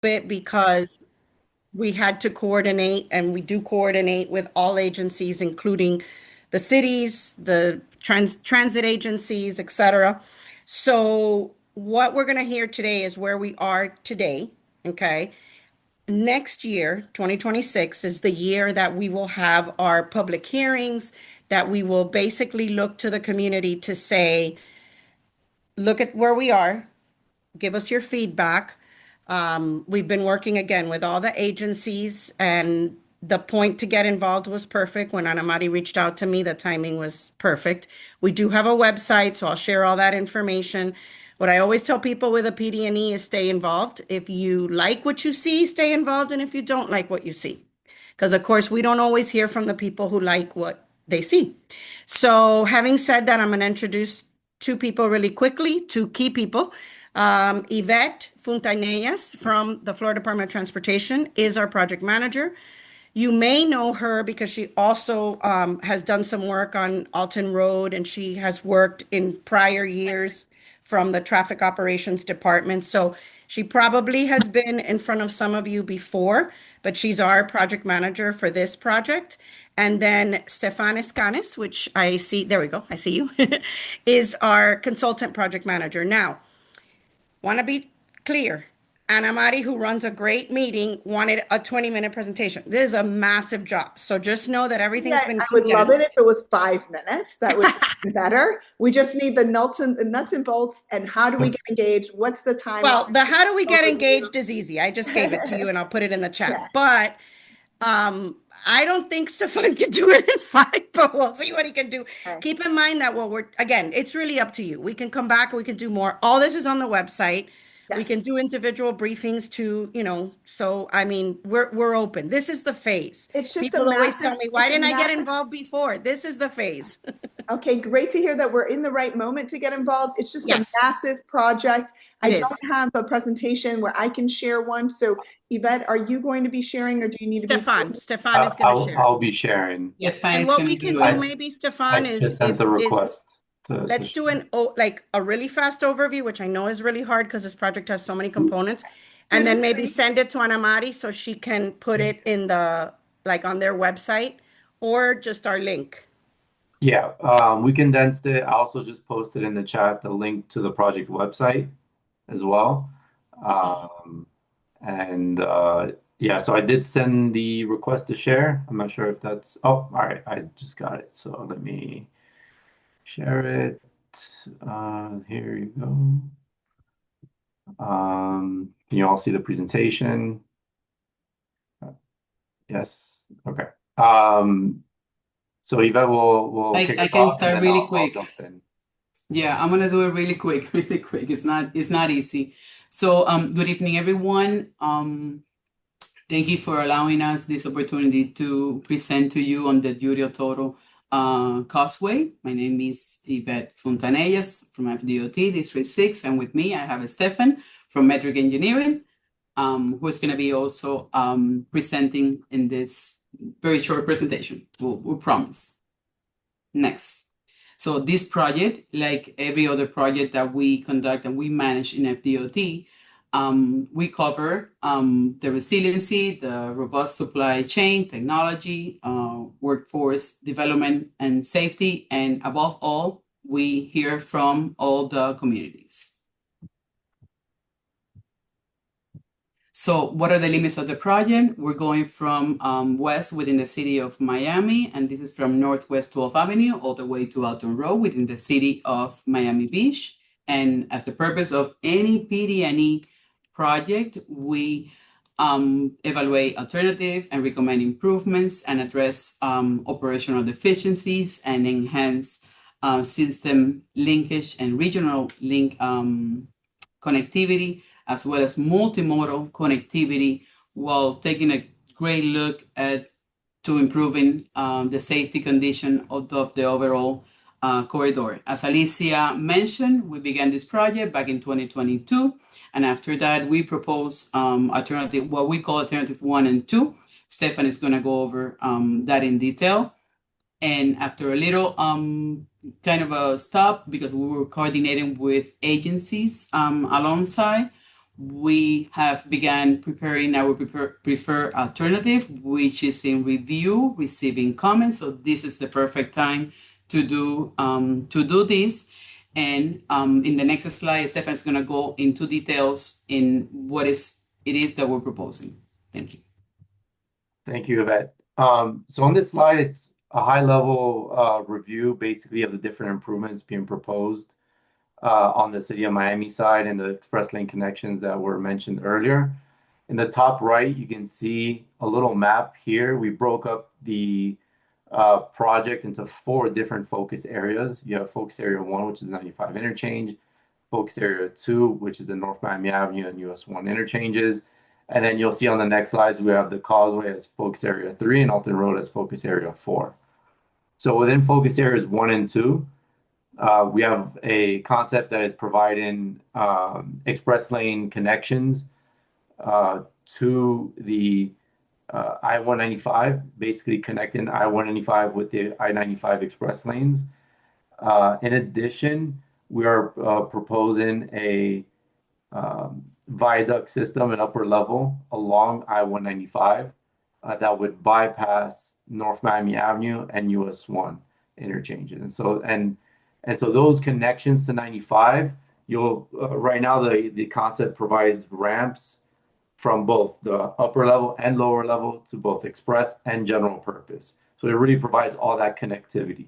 bit because we had to coordinate, and we do coordinate with all agencies, including the cities, the transit agencies, et cetera. So what we're going to hear today is where we are today. Okay. Next year, 2026, is the year that we will have our public hearings, that we will basically look to the community to say, look at where we are, give us your feedback. We've been working again with all the agencies, and the point to get involved was perfect. When Ana Mari reached out to me, the timing was perfect. We do have a website, so I'll share all that information. What I always tell people with a PD&E is stay involved. If you like what you see, stay involved, and if you don't like what you see, because of course we don't always hear from the people who like what they see. So having said that, I'm going to introduce two people really quickly, two key people. Yvette Fontanellas from the Florida Department of Transportation is our project manager. You may know her because she also has done some work on Alton Road, and she has worked in prior years from the Traffic Operations Department. So she probably has been in front of some of you before, but she's our project manager for this project. And then Stefan Escanes, which I see, there we go, I see you, is our consultant project manager. Now, want to be clear. Ana Mari, who runs a great meeting, wanted a 20-minute presentation. This is a massive job. So just know that everything's Yeah, been I would love it condensed. if it was 5 minutes. That would be better. We just need the nuts and bolts and how do we get engaged? What's the timeline? Well, the how do we get Overview. engaged is easy. I just gave it to you and I'll put it in the Yeah. chat. But I don't think Stefan can do it in five, but we'll see what he can do. Okay. Keep in mind that what we're, again, it's really up to you. We can come back, we can do more. All this is on the website. We can Yes. do individual briefings too, so I mean, we're open. This is the phase. It's just a People always tell massive, me, why it's a didn't I get massive. involved before? This is the phase. Okay, great to hear that we're in the right moment to get involved. It's just a Yes, massive project. I it don't is. have a presentation where I can share one. So, Yvette, are you going to be sharing or do you need to be? Stefan is going to share. I'll be sharing. Yeah. Stefan And is what gonna we can do do it. I maybe, I Stefan, is just sent if the is request to let's do share. like a really fast overview, which I know is really hard because this project has so many components, and It then is maybe pretty. send it to Ana Mari so she can put it in the like on their website or just our link. Yeah, we condensed it. I also just posted in the chat the link to the project website as well. Um, and yeah, so I did send the request to share. I'm not sure if that's, oh, all right, I just got it. So let me share it. Here you go. Can you all see the presentation? Yes. Okay. So Eva will kick I us can off, and start then really I'll quick. jump in. Yeah, I'm gonna do it really quick, really quick. It's not easy. So, good evening, everyone. Thank you for allowing us this opportunity to present to you on the duty of total causeway. My name is Yvette Fontanellas from FDOT District 6, and with me I have Stefan from Metric Engineering, who is going to be also presenting in this very short presentation. We'll promise. Next. So this project, like every other project that we conduct and we manage in FDOT, we cover the resiliency, the robust supply chain, technology, workforce development and safety, and above all, we hear from all the communities. So what are the limits of the project? We're going from west within the city of Miami, and this is from Northwest 12th Avenue all the way to Authur Road within the city of Miami Beach. And as the purpose of any PD&E project, we evaluate alternative and recommend improvements and address operational deficiencies and enhance system linkage and regional link connectivity, as well as multimodal connectivity, while taking a great look at to improving the safety condition of the overall corridor. As Alicia mentioned, we began this project back in 2022, and after that, we proposed alternative, what we call alternative 1 and 2. Stefan is going to go over that in detail. And after a little kind of a stop, because we were coordinating with agencies alongside, we have begun preparing our preferred alternative, which is in review, receiving comments. So this is the perfect time to do this. And in the next slide, Stefan's going to go into details in what it is that we're proposing. Thank you. Thank you, Yvette. So on this slide, it's a high-level review, basically, of the different improvements being proposed on the City of Miami side and the express lane connections that were mentioned earlier. In the top right, you can see a little map here. We broke up the project into 4 different focus areas. You have focus area 1, which is 95 interchange, focus area 2, which is the North Miami Avenue and US 1 interchanges. And then you'll see on the next slides, we have the Causeway as focus area 3 and Authur Road as focus area 4. So within focus areas 1 and 2, we have a concept that is providing express lane connections to the I-195, basically connecting I-195 with the I-95 express lanes. In addition, we are proposing a viaduct system at upper level along I-195 that would bypass North Miami Avenue and US 1 interchanges. And so those connections to 95, you'll right now the concept provides ramps from both the upper level and lower level to both express and general purpose. So it really provides all that connectivity.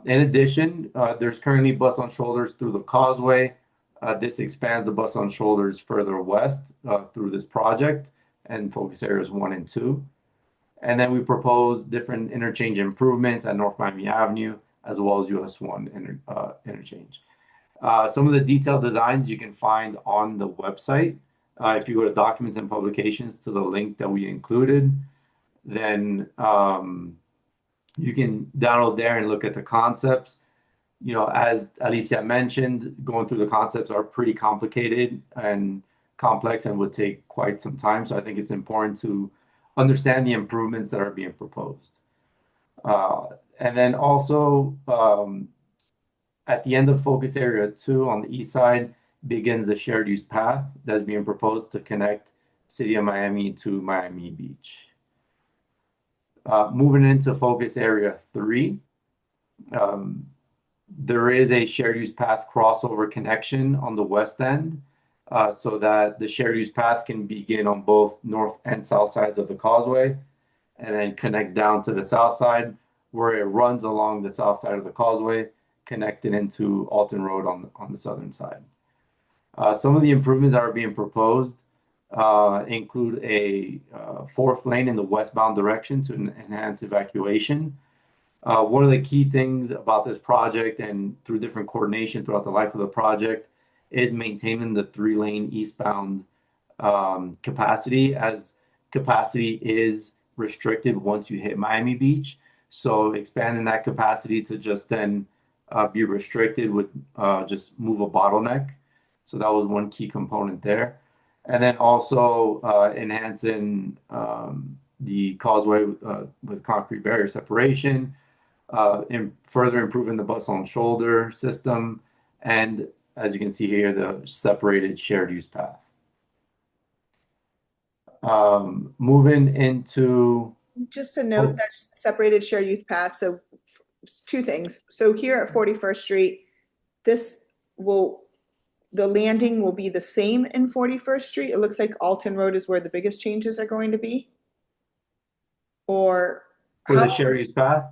In addition, there's currently bus on shoulders through the Causeway. This expands the bus on shoulders further west through this project and focus areas 1 and 2. And then we propose different interchange improvements at North Miami Avenue as well as US 1 interchange. Some of the detailed designs you can find on the website. If you go to documents and publications to the link that we included, then you can download there and look at the concepts. You know, as Alicia mentioned, going through the concepts are pretty complicated and complex and would take quite some time. So I think it's important to understand the improvements that are being proposed. And then also at the end of focus area 2 on the east side begins the shared use path that's being proposed to connect City of Miami to Miami Beach. Moving into focus area 3, there is a shared use path crossover connection on the west end so that the shared use path can begin on both north and south sides of the Causeway and then connect down to the south side where it runs along the south side of the Causeway, connected into Authur Road on the southern side. Some of the improvements that are being proposed include a 4th lane in the westbound direction to enhance evacuation. One of the key things about this project and through different coordination throughout the life of the project is maintaining the 3-lane eastbound capacity, as capacity is restricted once you hit Miami Beach. So expanding that capacity to just then be restricted would just move a bottleneck. So that was one key component there. And then also enhancing the Causeway with concrete barrier separation, further improving the bus on shoulder system, and as you can see here, the separated shared use path. Moving into... Just a note, that's separated shared use path. So 2 things. So here at 41st Street, the landing will be the same in 41st Street. It looks like Alton Road is where the biggest changes are going to be. Or for the shared use path?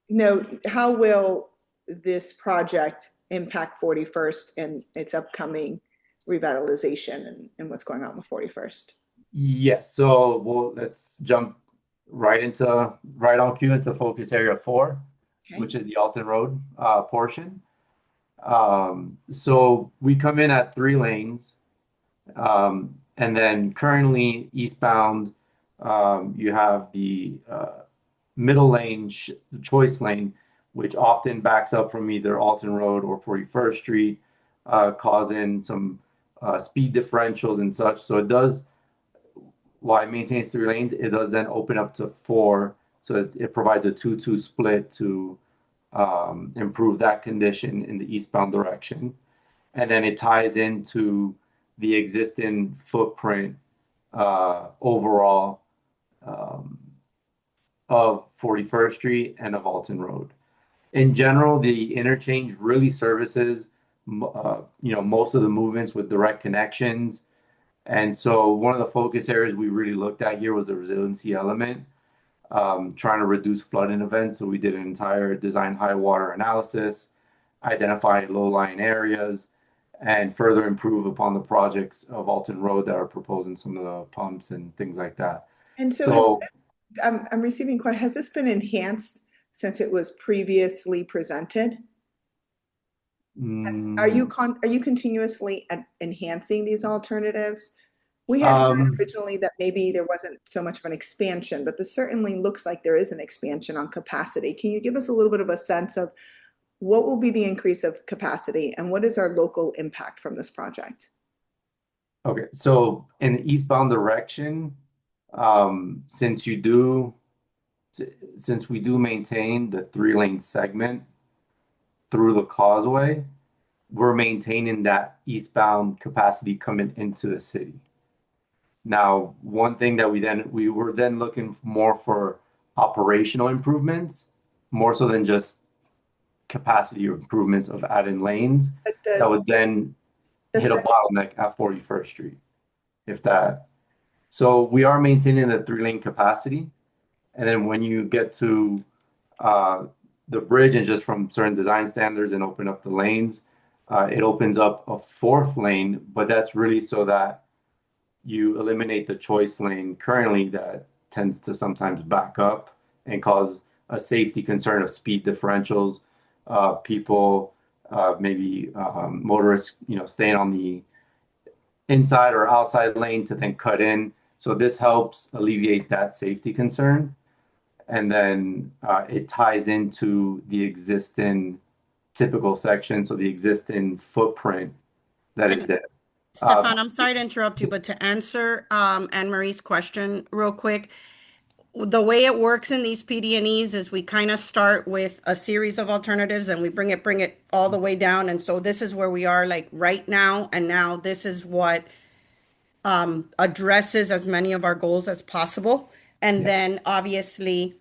No, how will this project impact 41st and its upcoming revitalization and what's going on with 41st? Yes, so let's jump right on cue into focus area 4, okay, which is the Alton Road portion. So we come in at 3 lanes, and then currently eastbound, you have the middle lane, the choice lane, which often backs up from either Alton Road or 41st Street, causing some speed differentials and such. So it does, while it maintains 3 lanes, it does then open up to 4. So it provides a 2-2 split to improve that condition in the eastbound direction. And then it ties into the existing footprint overall um, of 41st Street and of Alton Road. In general, the interchange really services most of the movements with direct connections. And so one of the focus areas we really looked at here was the resiliency element, trying to reduce flooding events. So we did an entire design high water analysis, identify low-lying areas, and further improve upon the projects of Alton Road that are proposing some of the pumps and things like that. And so So I'm receiving quite, has this been enhanced since it was previously presented? Are you mm, continuously enhancing these alternatives? We had heard um, originally that maybe there wasn't so much of an expansion, but this certainly looks like there is an expansion on capacity. Can you give us a little bit of a sense of what will be the increase of capacity and what is our local impact from this project? okay, so in the eastbound direction, um, since you do, since we do maintain the three-lane segment through the causeway, we're maintaining that eastbound capacity coming into the city. Now, one thing that we were then looking more for operational improvements, more so than just capacity improvements of adding lanes But that would then hit a the bottleneck at 41st Street, if that. So we are maintaining the three-lane capacity. And then when you get to uh, the bridge and just from certain design standards and open up the lanes, it opens up a fourth lane, but that's really so that you eliminate the choice lane currently that tends to sometimes back up and cause a safety concern of speed differentials, people, maybe motorists, staying on the inside or outside lane to then cut in. So this helps alleviate that safety concern. And then it ties into the existing typical section, so the existing footprint that is there. Uh, Stefan, I'm sorry to interrupt you, but to answer Anne Marie's question real quick, the way it works in these PD&Es is we kind of start with a series of alternatives and we bring it all the way down. And so this is where we are like right now. And now this is what addresses as many of our goals as possible. And yeah, then obviously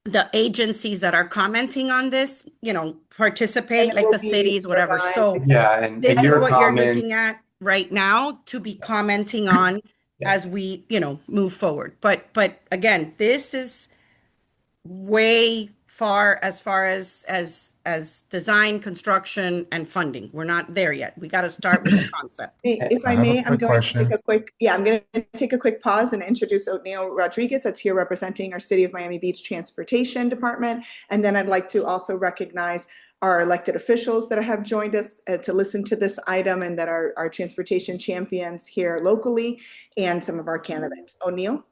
the agencies that are commenting on this, and participate it like will the be cities, whatever. revised, So etc. yeah, and this is your what you're looking comments, at right now to be commenting on as yes, we, move forward. But again, this is way far as design, construction, and funding. We're not there yet. We got to start with the concept. If I I have a may, I'm quick going to take question. a quick, yeah, I'm going to take a quick pause and introduce O'Neill Rodriguez that's here representing our City of Miami Beach Transportation Department. And then I'd like to also recognize our elected officials that have joined us to listen to this item and that are our transportation champions here locally and some of our candidates. O'Neill?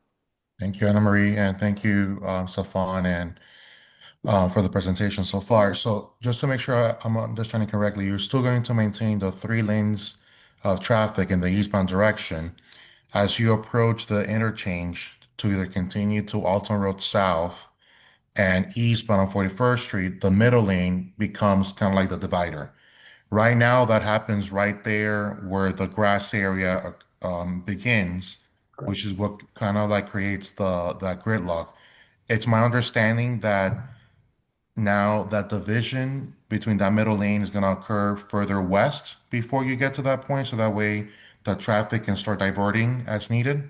Thank you, Anna Marie, and thank you, Safan, and for the presentation so far. So just to make sure I'm understanding correctly, you're still going to maintain the three lanes of traffic in the eastbound direction as you approach the interchange to either continue to Alton Road South and eastbound on 41st Street, the middle lane becomes kind of like the divider. Right now, that happens right there where the grass area begins, correct. which is what kind of like creates the that gridlock. It's my understanding that now that division between that middle lane is going to occur further west before you get to that point, so that way the traffic can start diverting as needed.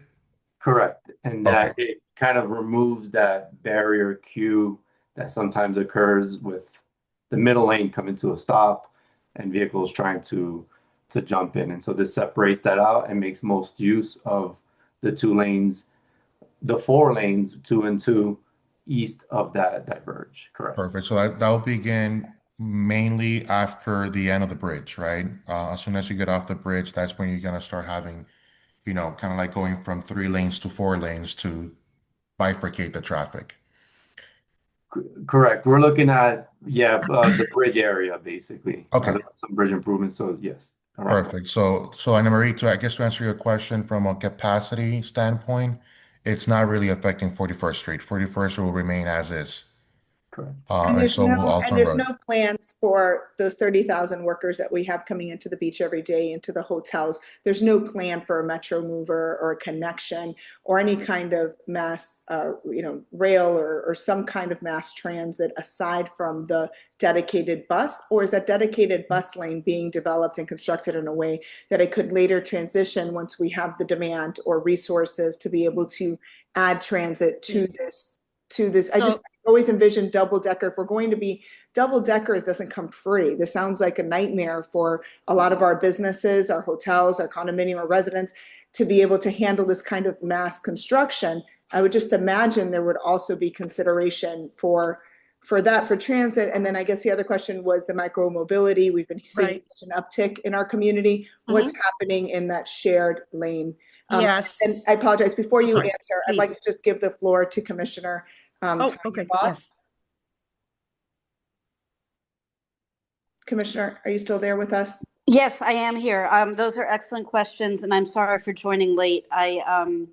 Correct. And Okay, that it kind of removes that barrier queue that sometimes occurs with the middle lane coming to a stop and vehicles trying to jump in. And so this separates that out and makes most use of the two lanes, the four lanes, two and two, east of that diverge. Correct. perfect. So that will begin mainly after the end of the bridge, right? As soon as you get off the bridge, that's when you're going to start having, kind of like going from three lanes to four lanes to bifurcate the traffic. Correct. We're looking at, yeah, the bridge area basically. Okay, There are some bridge improvements. So yes, around that. perfect. So Anna Marie, I guess to answer your question from a capacity standpoint, it's not really affecting 41st Street. 41st will remain as is. Correct. And so will Author there's Road. no plans for those 30,000 workers that we have coming into the beach every day, into the hotels. There's no plan for a metro mover or a connection or any kind of mass, rail or some kind of mass transit aside from the dedicated bus, or is that dedicated bus lane being developed and constructed in a way that it could later transition once we have the demand or resources to be able to add transit to this? I just always envision double decker. If we're going to be double deckers, doesn't come free. This sounds like a nightmare for a lot of our businesses, our hotels, our condominium, our residents to be able to handle this kind of mass construction. I would just imagine there would also be consideration for that, for transit. And then I guess the other question was the micro mobility. We've been seeing such an uptick in our community. What's happening in that shared lane? Yes. And I apologize, before you Sorry, answer, I'd like to please. just give the floor to Commissioner Tanya Okay. Vaught. Yes. Commissioner, are you still there with us? Yes, I am here. Those are excellent questions, and I'm sorry for joining late. I'm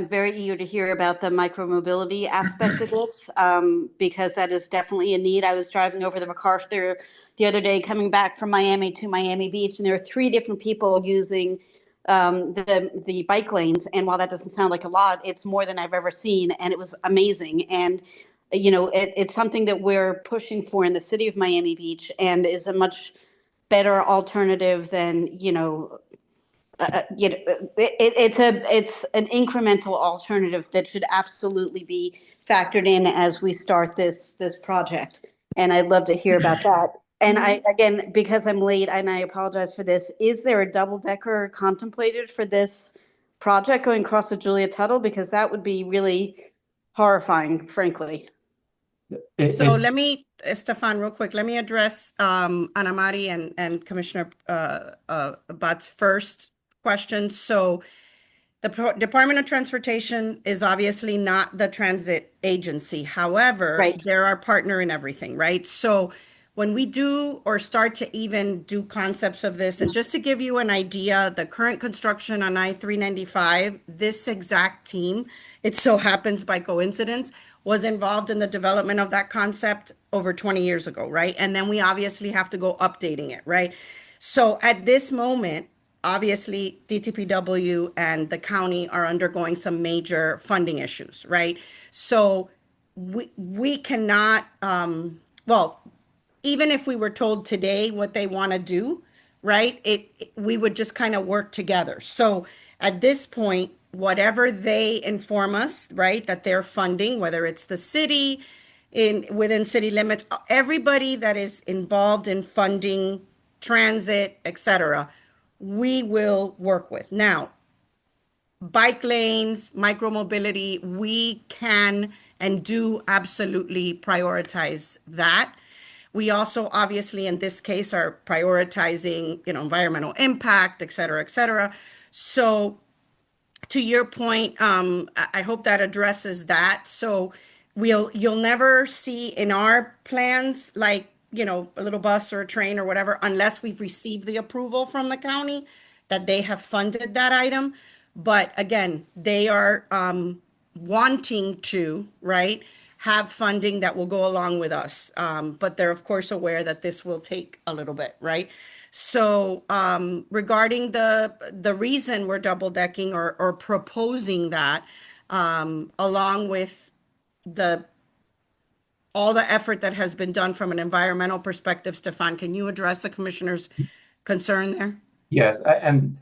very eager to hear about the micromobility aspect of this, because that is definitely a need. I was driving over the MacArthur the other day, coming back from Miami to Miami Beach, and there are 3 different people using the bike lanes. And while that doesn't sound like a lot, it's more than I've ever seen, and it was amazing. And it's something that we're pushing for in the city of Miami Beach, and is a much better alternative than it's an incremental alternative that should absolutely be factored in as we start this project. And I'd love to hear about that. And again, because I'm late, and I apologize for this, is there a double decker contemplated for this project going across the Julia Tuttle? Because that would be really horrifying, frankly. So let me, Stefan, real quick, let me address Ana Mari and Commissioner Butt's first question. So the Department of Transportation is obviously not the transit agency. However, they're our partner in everything, right? So when we do or start to even do concepts of this, and just to give you an idea, the current construction on I-395, this exact team, it so happens by coincidence, was involved in the development of that concept over 20 years ago, right? And then we obviously have to go updating it, right? So at this moment, obviously, DTPW and the county are undergoing some major funding issues, right? So we cannot, even if we were told today what they want to do, right, we would just kind of work together. So at this point, whatever they inform us, right, that they're funding, whether it's the city, within city limits, everybody that is involved in funding transit, etc., we will work with. Now, bike lanes, micromobility, we can and do absolutely prioritize that. We also, obviously, in this case, are prioritizing, environmental impact, et cetera, et cetera. So to your point, I hope that addresses that. So you'll never see in our plans, like, a little bus or a train or whatever, unless we've received the approval from the county that they have funded that item. But again, they are wanting to, right, have funding that will go along with us. But they're, of course, aware that this will take a little bit, right? So regarding the reason we're double decking or proposing that, along with all the effort that has been done from an environmental perspective, Stefan, can you address the commissioner's concern there? Yes, and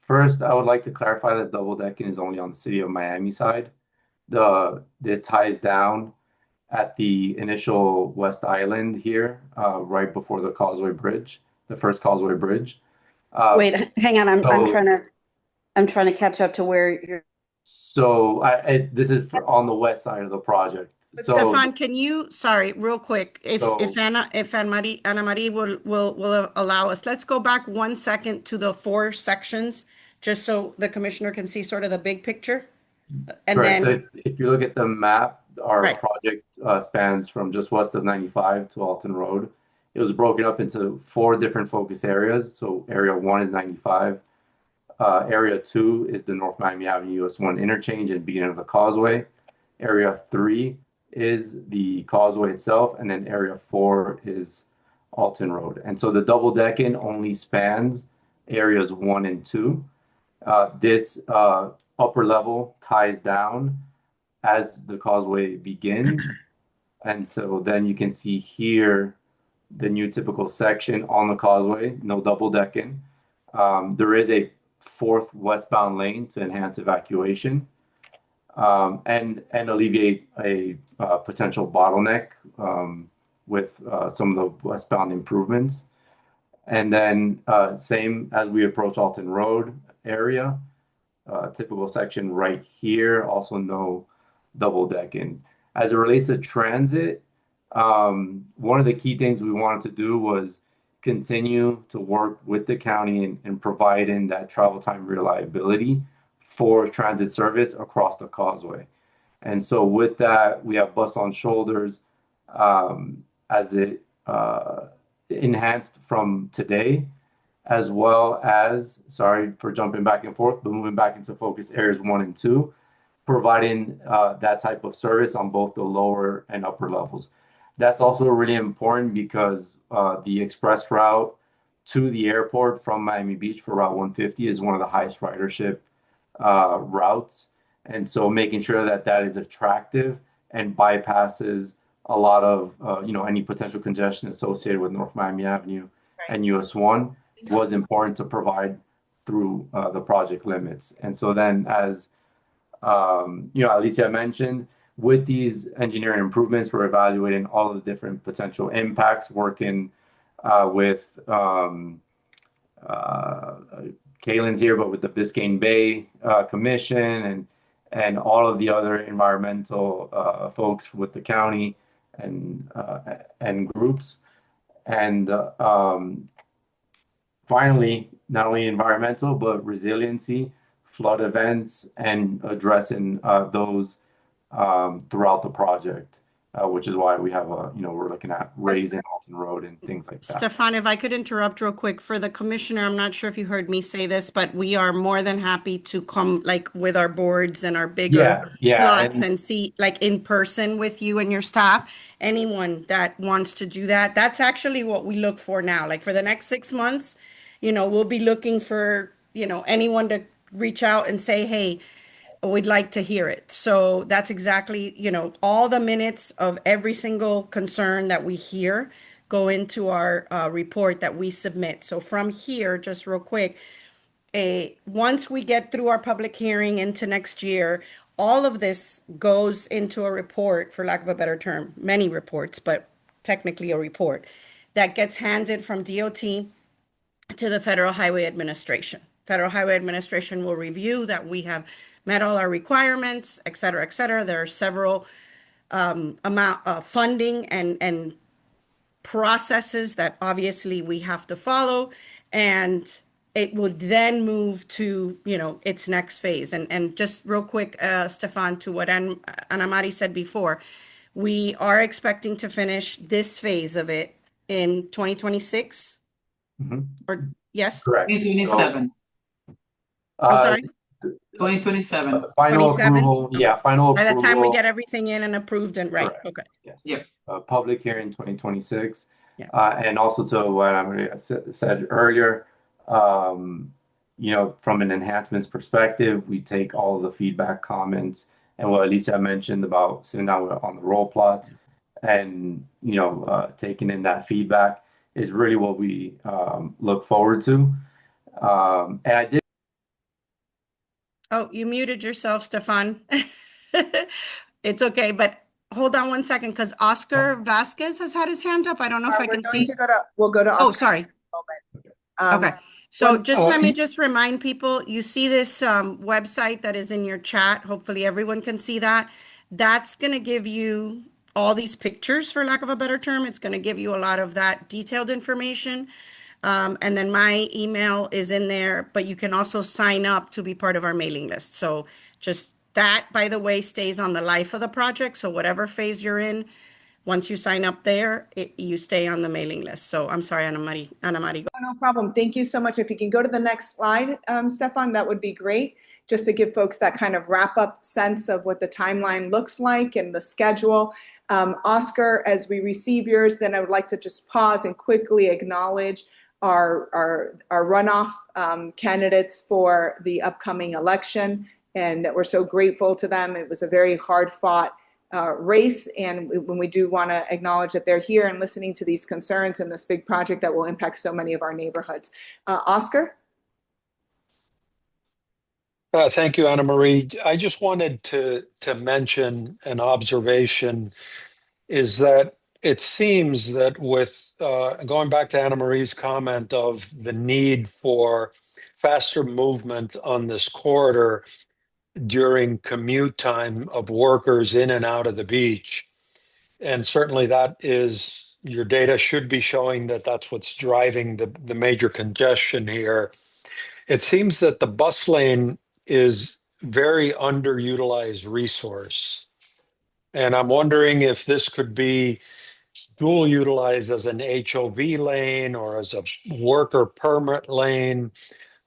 first, I would like to clarify that double decking is only on the city of Miami side. It ties down at the initial West Island here, right before the Causeway Bridge, the first Causeway Bridge. Wait, hang on. I'm trying to catch up to where you're. So this is on the west side of the project. But So Stefan, can you, sorry, real quick, if Ana Marie will allow us, let's go back 1 second to the 4 sections, just so the commissioner can see sort of the big picture. And correct. then, So if you look at the map, our Right. project spans from just west of 95 to Alton Road. It was broken up into 4 different focus areas. So area 1 is 95. Area 2 is the North Miami Avenue US 1 interchange and beginning of the causeway. Area 3 is the causeway itself, and then area 4 is Alton Road. And so the double decking only spans areas 1 and 2. This upper level ties down as the causeway begins. And so then you can see here the new typical section on the causeway, no double decking. There is a 4th westbound lane to enhance evacuation and alleviate a potential bottleneck with some of the westbound improvements. And then same as we approach Alton Road area, typical section right here, also no double decking. As it relates to transit, one of the key things we wanted to do was continue to work with the county in providing that travel time reliability for transit service across the causeway. And so with that, we have bus on shoulders as it enhanced from today, as well as, sorry for jumping back and forth, but moving back into focus areas 1 and 2, providing that type of service on both the lower and upper levels. That's also really important because the express route to the airport from Miami Beach for Route 150 is one of the highest ridership routes. And so making sure that that is attractive and bypasses a lot of, any potential congestion associated with North Miami Avenue and US 1 was important to provide through the project limits. And so then as, Alicia mentioned, with these engineering improvements, we're evaluating all of the different potential impacts, working with Kaylin's here, but with the Biscayne Bay Commission and all of the other environmental folks with the county and groups. And finally, not only environmental, but resiliency, flood events, and addressing those throughout the project, which is why we have we're looking at raising Alton Road and things like that. Stefan, if I could interrupt real quick for the commissioner, I'm not sure if you heard me say this, but we are more than happy to come with our boards and our bigger plots and see in person with you and your staff. Anyone that wants to do that, that's actually what we look for now. For the next 6 months, we'll be looking for, anyone to reach out and say, hey, we'd like to hear it. So that's exactly, all the minutes of every single concern that we hear go into our report that we submit. So from here, just real quick, once we get through our public hearing into next year, all of this goes into a report, for lack of a better term, many reports, but technically a report that gets handed from DOT to the Federal Highway Administration. Federal Highway Administration will review that we have met all our requirements, et cetera, et cetera. There are several amount of funding and processes that obviously we have to follow, and it will then move to its next phase. And just real quick, Stefan, to what Ana Mari said before, we are expecting to finish this phase of it in 2026. Or yes, Correct. 2027. I'm sorry. 2027. Final 27? approval, final By the approval. time we get everything in and approved and right. Correct. Okay. Yes. Yep. Public hearing 2026. Yeah. And also to what I said earlier, from an enhancements perspective, we take all of the feedback, comments, and what Alicia mentioned about sitting down on the roll plots and, taking in that feedback is really what we look forward to. And I did. Oh, you muted yourself, Stefan. It's okay, but hold on one second because Oscar Vasquez has had his hand up. I don't know if I can see. We'll go to Oscar. Oh, sorry. Okay. So just let me he- just remind people, you see this website that is in your chat. Hopefully everyone can see that. That's going to give you all these pictures, for lack of a better term. It's going to give you a lot of that detailed information. And then my email is in there, but you can also sign up to be part of our mailing list. So just that, by the way, stays on the life of the project. So whatever phase you're in, Once you sign up there, you stay on the mailing list. So I'm sorry, Ana Maria. No problem. Thank you so much. If you can go to the next slide, Stefan, that would be great. Just to give folks that kind of wrap up sense of what the timeline looks like and the schedule. Oscar, as we receive yours, then I would like to just pause and quickly acknowledge our runoff candidates for the upcoming election, and that we're so grateful to them. It was a very hard fought race, and when we do want to acknowledge that they're here and listening to these concerns and this big project that will impact so many of our neighborhoods. Oscar? Thank you, Anna Marie. I just wanted to mention an observation is that it seems that with going back to Anna Marie's comment of the need for faster movement on this corridor during commute time of workers in and out of the beach. And certainly that is, your data should be showing that that's what's driving the major congestion here. It seems that the bus lane is very underutilized resource. And I'm wondering if this could be dual utilized as an HOV lane or as a worker permit lane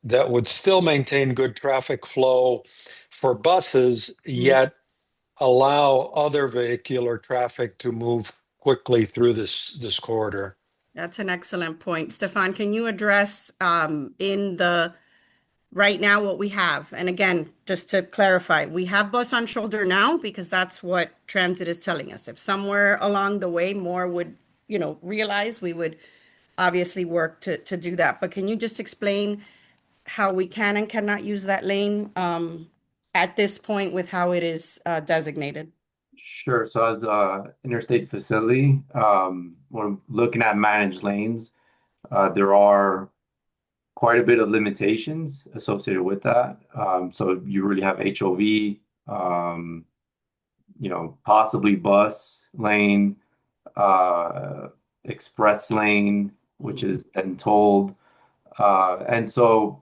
that would still maintain good traffic flow for buses, yet allow other vehicular traffic to move quickly through this corridor. That's an excellent point. Stefan, can you address in the right now what we have? And again, just to clarify, we have bus on shoulder now because that's what transit is telling us. If somewhere along the way more would, realize, we would obviously work to do that. But can you just explain how we can and cannot use that lane at this point with how it is designated? Sure. So as a interstate facility, when looking at managed lanes, there are quite a bit of limitations associated with that. So you really have HOV, possibly bus lane, express lane, which is then tolled. And so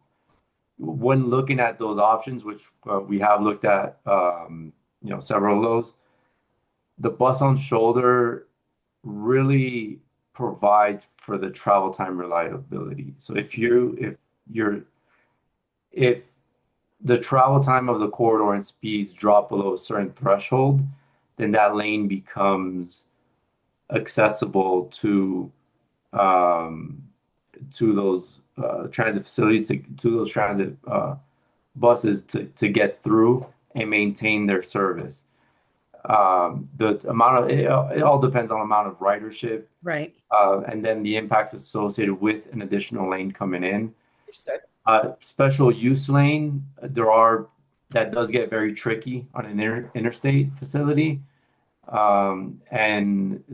when looking at those options, which we have looked at, several of those, the bus on shoulder really provides for the travel time reliability. So if the travel time of the corridor and speeds drop below a certain threshold, then that lane becomes accessible to those transit facilities, to those transit buses to get through and maintain their service. The amount of it all depends on the amount of ridership, right? And then the impacts associated with an additional lane coming in. Special use lane, that does get very tricky on an interstate facility, and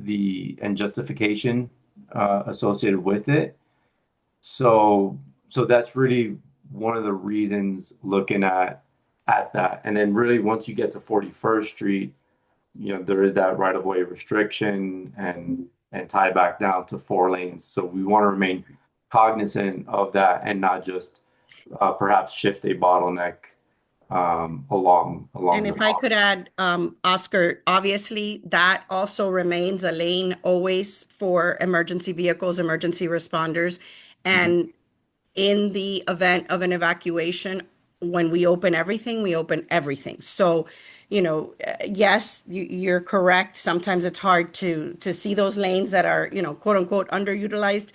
justification associated with it. So that's really one of the reasons looking at that. And then really once you get to 41st Street, there is that right-of-way restriction and tie back down to 4 lanes. So we want to remain cognizant of that and not just perhaps shift a bottleneck along. And if I could add, Oscar, obviously that also remains a lane always for emergency vehicles, emergency responders. And in the event of an evacuation, when we open everything. So, yes, you're correct. Sometimes it's hard to see those lanes that are, quote unquote, underutilized.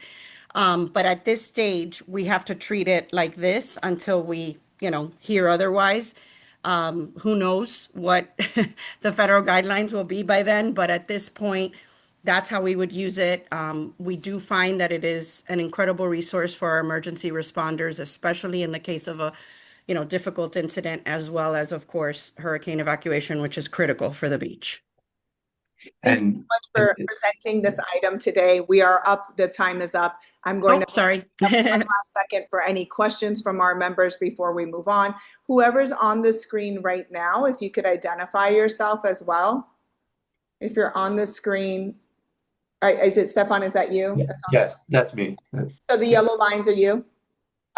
But at this stage, we have to treat it like this until we, hear otherwise. Who knows what the federal guidelines will be by then. But at this point, that's how we would use it. We do find that it is an incredible resource for our emergency responders, especially in the case of a difficult incident, as well as, of course, hurricane evacuation, which is critical for the beach. Thank you so much for presenting this item today. We are up. The time is up. I'm going to sorry. one last second for any questions from our members before we move on. Whoever's on the screen right now, if you could identify yourself as well. If you're on the screen, is it Stefan? Is that you? Yes, that's me. So the yellow lines are you?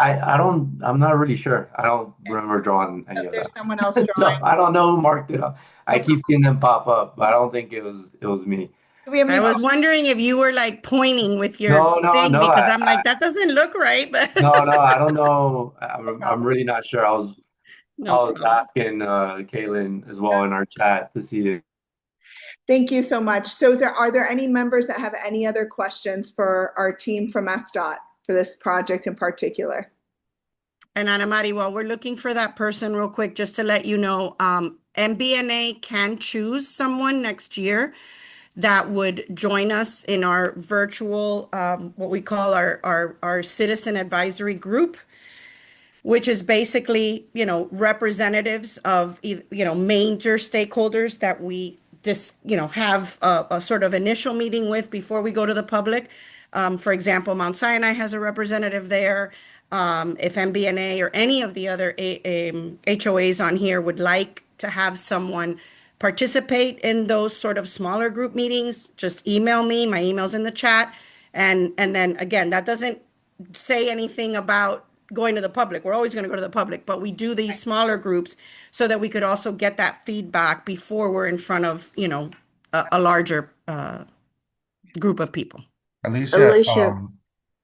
I'm not really sure. I don't remember drawing any of that. There's someone else drawing. I don't know who marked it up. I keep seeing them pop up, but I don't think it was me. we have I any, was wondering if you were like pointing with your No, no, thing no. because I'm like, that doesn't look right, but No, no, I don't know. no I'm problem. really not sure. I no was problem. asking Kaylin as well in our chat to see if Thank you so much. So are there any members that have any other questions for our team from FDOT for this project in particular? And Ana Mari, while we're looking for that person real quick, just to let you know, MBNA can choose someone next year that would join us in our virtual, what we call our citizen advisory group, which is basically, representatives of, major stakeholders that we just, have a sort of initial meeting with before we go to the public. For example, Mount Sinai has a representative there. If MBNA or any of the other HOAs on here would like to have someone participate in those sort of smaller group meetings, just email me. My email's in the chat. And then again, that doesn't say anything about going to the public. We're always going to go to the public, but we do these smaller groups so that we could also get that feedback before we're in front of, a larger group of people. Alicia, Alicia,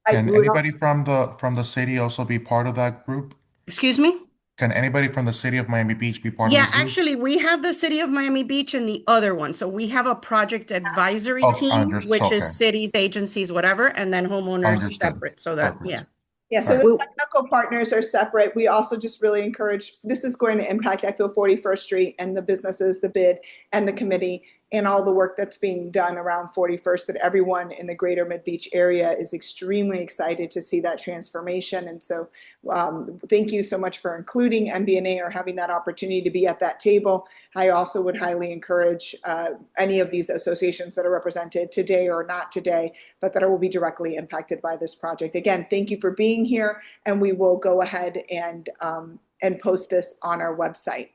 can would anybody from the city also be part of that group? Excuse me? Can anybody from the city of Miami Beach be part of Yeah, this group? actually, we have the City of Miami Beach and the other one. So we have a project advisory Oh, team, understood. which Okay. is cities, agencies, whatever, and then homeowners Understood. separate. So that, Perfect. yeah. Yeah, so All the technical partners are separate. We also just really encourage, this is going to impact, I feel, 41st Street and the businesses, the bid and the committee and all the work that's being done around 41st, that everyone in the greater MidBeach area is extremely excited to see that transformation. And so thank you so much for including MBNA or having that opportunity to be at that table. I also would highly encourage any of these associations that are represented today or not today, but that will be directly impacted by this project. Again, thank you for being here, and we will go ahead and post this on our website.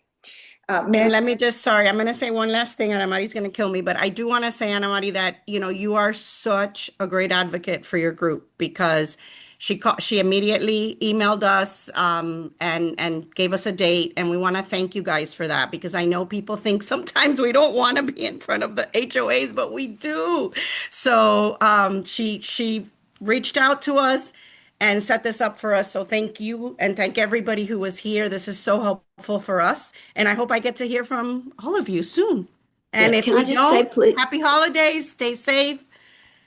And let me just, sorry, I'm going to say one last thing. Ana Mari's going to kill me, but I do want to say, Ana Mari, that, you are such a great advocate for your group because she immediately emailed us and gave us a date. And we want to thank you guys for that because I know people think sometimes we don't want to be in front of the HOAs, but we do. So she reached out to us and set this up for us. So thank you and thank everybody who was here. This is so helpful for us. And I hope I get to hear from all of you soon. And Yeah, if can we I just don't, say, please? happy holidays, stay safe.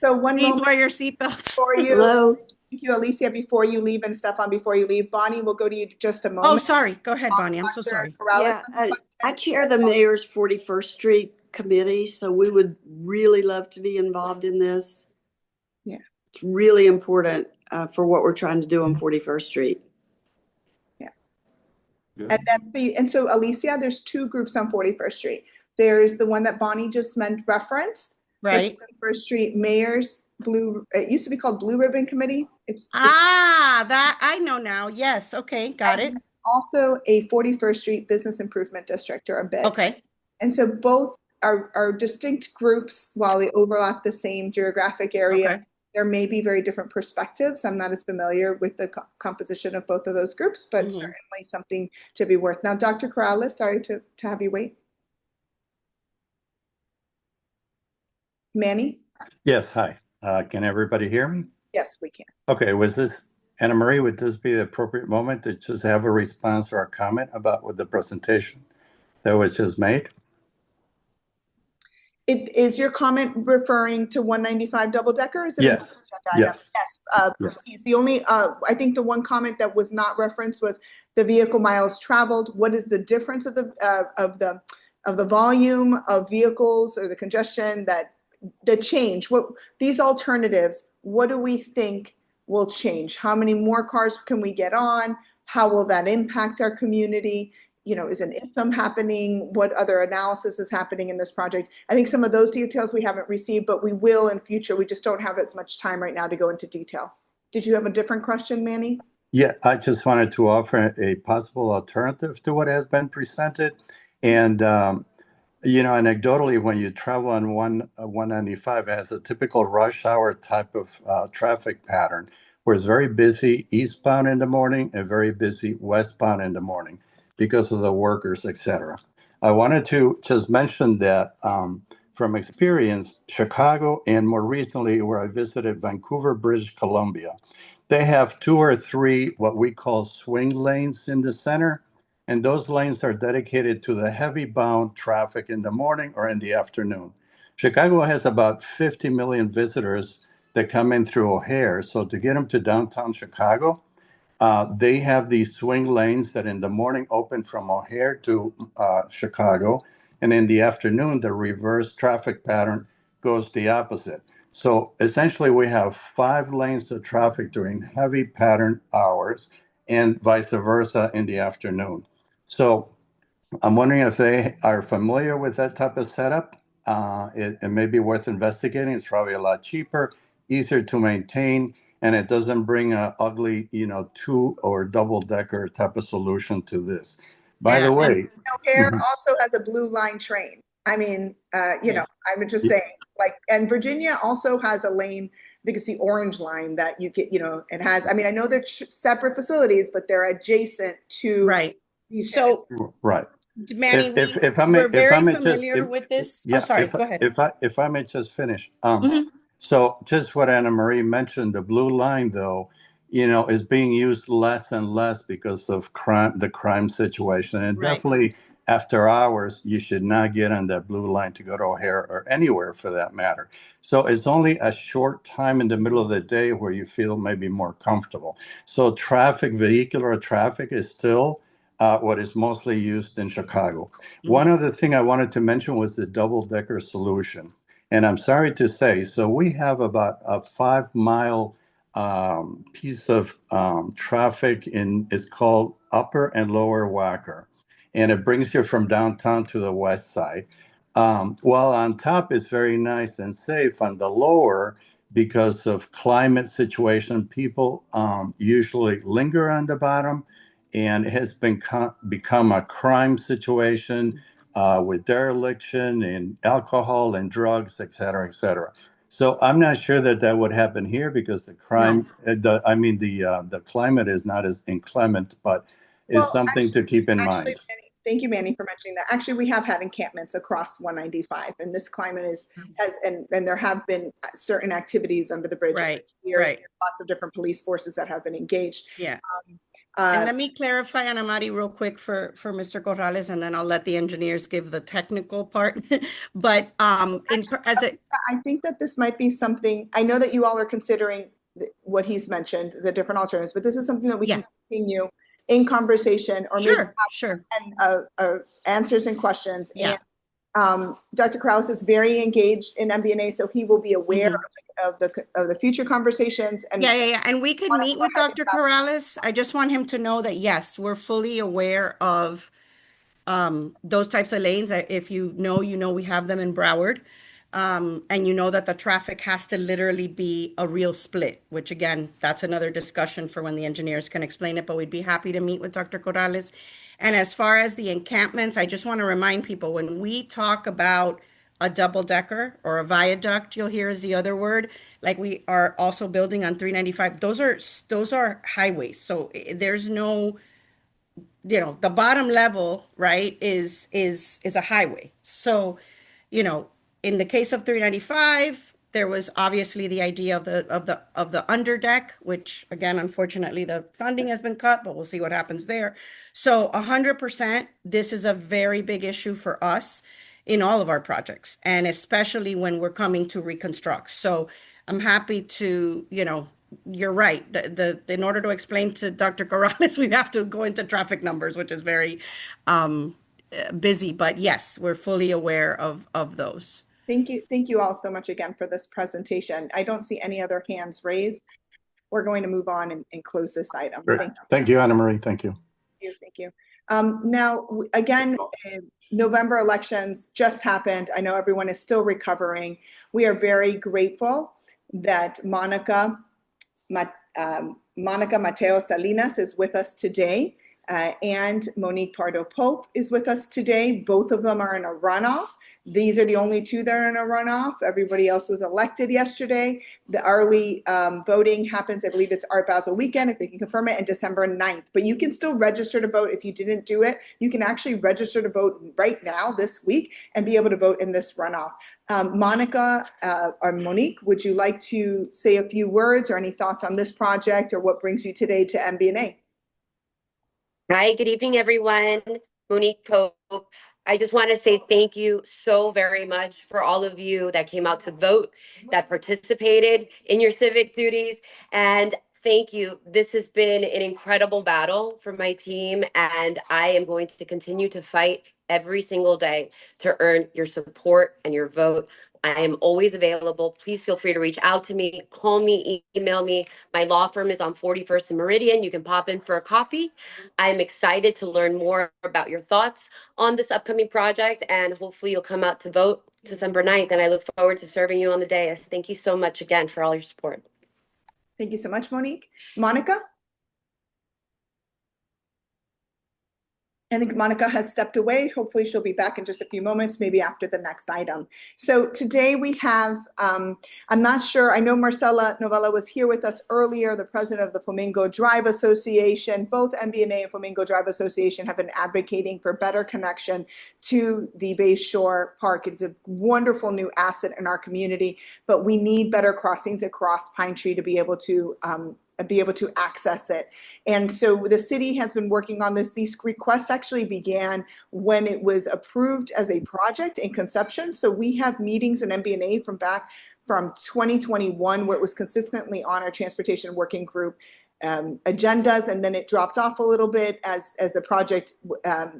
So one Please moment wear your seatbelts. for you. Hello? Thank you, Alicia, before you leave, and Stefan, before you leave. Bonnie, we'll go to you in just a moment. Oh, sorry. Go ahead, Bonnie. I'm so sorry. Yeah, I chair the mayor's 41st Street committee, so we would really love to be involved in this. Yeah. It's really important for what we're trying to do on 41st Street. Yeah. And so Alicia, there's two groups on 41st Street. There's the one that Bonnie just referenced. Right. 41st Street Mayor's it used to be called Blue Ribbon Committee. That I know now. Yes. Okay. Got it. Also a 41st Street Business Improvement District, or a BID. Okay. And so both are distinct groups. While they overlap the same geographic area, Okay. there may be very different perspectives. I'm not as familiar with the composition of both of those groups, but certainly something to be worth. Now, Dr. Corrales, sorry to have you wait. Manny? Yes, hi. Can everybody hear me? Yes, we can. Okay, Ana Marie, would this be the appropriate moment to just have a response or a comment about what the presentation that was just made? Is your comment referring to 195 double decker? Is it Yes. Yes. Yes. The only, I think the one comment that was not referenced was the vehicle miles traveled. What is the difference of the volume of vehicles, or the congestion, the change? What these alternatives? What do we think will change? How many more cars can we get on? How will that impact our community? Is an IFM happening? What other analysis is happening in this project? I think some of those details we haven't received, but we will in future. We just don't have as much time right now to go into detail. Did you have a different question, Manny? Yeah, I just wanted to offer a possible alternative to what has been presented. And, anecdotally, when you travel on 195, it has a typical rush hour type of traffic pattern, where it's very busy eastbound in the morning and very busy westbound in the morning, because of the workers, etc. I wanted to just mention that from experience, Chicago, and more recently, where I visited Vancouver, British Columbia, they have 2 or 3 what we call swing lanes in the center. And those lanes are dedicated to the heavy bound traffic in the morning or in the afternoon. Chicago has about 50 million visitors that come in through O'Hare. So to get them to downtown Chicago, they have these swing lanes that in the morning open from O'Hare to Chicago. And in the afternoon, the reverse traffic pattern goes the opposite. So essentially, we have 5 lanes of traffic during heavy pattern hours and vice versa in the afternoon. So I'm wondering if they are familiar with that type of setup. It may be worth investigating. It's probably a lot cheaper, easier to maintain, and it doesn't bring a ugly, 2 or double-decker type of solution to this. By the way, O'Hare also has a blue line train. I mean, I'm just saying, and Virginia also has a lane. I think it's the orange line that you get, it has. I mean, I know they're separate facilities, but they're adjacent to. Right. So, right. Manny, If I may, we're very if I may familiar just, with this. Yeah, Oh, sorry, go ahead. If I may just finish. Mhm. So just what Anna Marie mentioned, the blue line, though, is being used less and less because of the crime situation. And Right. definitely after hours, you should not get on that blue line to go to O'Hare or anywhere for that matter. So it's only a short time in the middle of the day where you feel maybe more comfortable. So vehicular traffic is still what is mostly used in Chicago. One other thing I wanted to mention was the double-decker solution. And I'm sorry to say, so we have about a 5-mile piece of traffic it's called Upper and Lower Wacker. And it brings you from downtown to the west side. While on top is very nice and safe, on the lower, because of climate situation, people usually linger on the bottom, and it has become a crime situation with dereliction and alcohol and drugs, et cetera, et cetera. So I'm not sure that would happen here because the crime, the climate is not as inclement, but is something to keep in mind. Thank you, Manny, for mentioning that. Actually, we have had encampments across 195, and this climate and there have been certain activities under the bridge. Right, years. right. Lots of different police forces that have been engaged. Yeah. And let me clarify, Ana Mari, real quick for Mr. Corrales, and then I'll let the engineers give the technical part. But I think that this might be something, I know that you all are considering what he's mentioned, the different alternatives, but this is something that we can continue in conversation or answers and questions. Yeah. And Dr. Krause is very engaged in MBNA, so he will be aware of the future conversations. And And we could meet with Dr. Corrales. I just want him to know that, yes, we're fully aware of those types of lanes. If you know, we have them in Broward. And you know that the traffic has to literally be a real split, which again, that's another discussion for when the engineers can explain it, but we'd be happy to meet with Dr. Corrales. And as far as the encampments, I just want to remind people, when we talk about a double decker or a viaduct, you'll hear is the other word, like we are also building on 395. Those are highways. So there's no, the bottom level, right, is a highway. So, in the case of 395, there was obviously the idea of the underdeck, which again, unfortunately, the funding has been cut, but we'll see what happens there. So 100%, this is a very big issue for us in all of our projects, and especially when we're coming to reconstruct. So I'm happy to, you're right. In order to explain to Dr. Corrales, we'd have to go into traffic numbers, which is very busy. But yes, we're fully aware of those. Thank you all so much again for this presentation. I don't see any other hands raised. We're going to move on and close this item. Thank you, Anna Marie. Thank you. Thank you. Now, again, November elections just happened. I know everyone is still recovering. We are very grateful that Monica Mateo Salinas is with us today, and Monique Pardo Pope is with us today. Both of them are in a runoff. These are the only two that are in a runoff. Everybody else was elected yesterday. The early voting happens, I believe it's Art Basel weekend, if they can confirm it, and December 9th. But you can still register to vote if you didn't do it. You can actually register to vote right now this week and be able to vote in this runoff. Monica or Monique, would you like to say a few words or any thoughts on this project or what brings you today to MBNA? Hi, good evening, everyone. Monique Pope. I just want to say thank you so very much for all of you that came out to vote, that participated in your civic duties, and thank you. This has been an incredible battle for my team, and I am going to continue to fight every single day to earn your support and your vote. I am always available. Please feel free to reach out to me, call me, email me. My law firm is on 41st and Meridian. You can pop in for a coffee. I'm excited to learn more about your thoughts on this upcoming project, and hopefully you'll come out to vote December 9th, and I look forward to serving you on the dais. Thank you so much again for all your support. Thank you so much, Monique. Monica? I think Monica has stepped away. Hopefully she'll be back in just a few moments, maybe after the next item. So today we have, I'm not sure, I know Marcela Novella was here with us earlier, the president of the Flamingo Drive Association. Both MBNA and Flamingo Drive Association have been advocating for better connection to the Bayshore Park. It's a wonderful new asset in our community, but we need better crossings across Pine Tree to be able to access it. And so the city has been working on this. These requests actually began when it was approved as a project in conception. So we have meetings in MBNA from 2021 where it was consistently on our transportation working group agendas, and then it dropped off a little bit as the project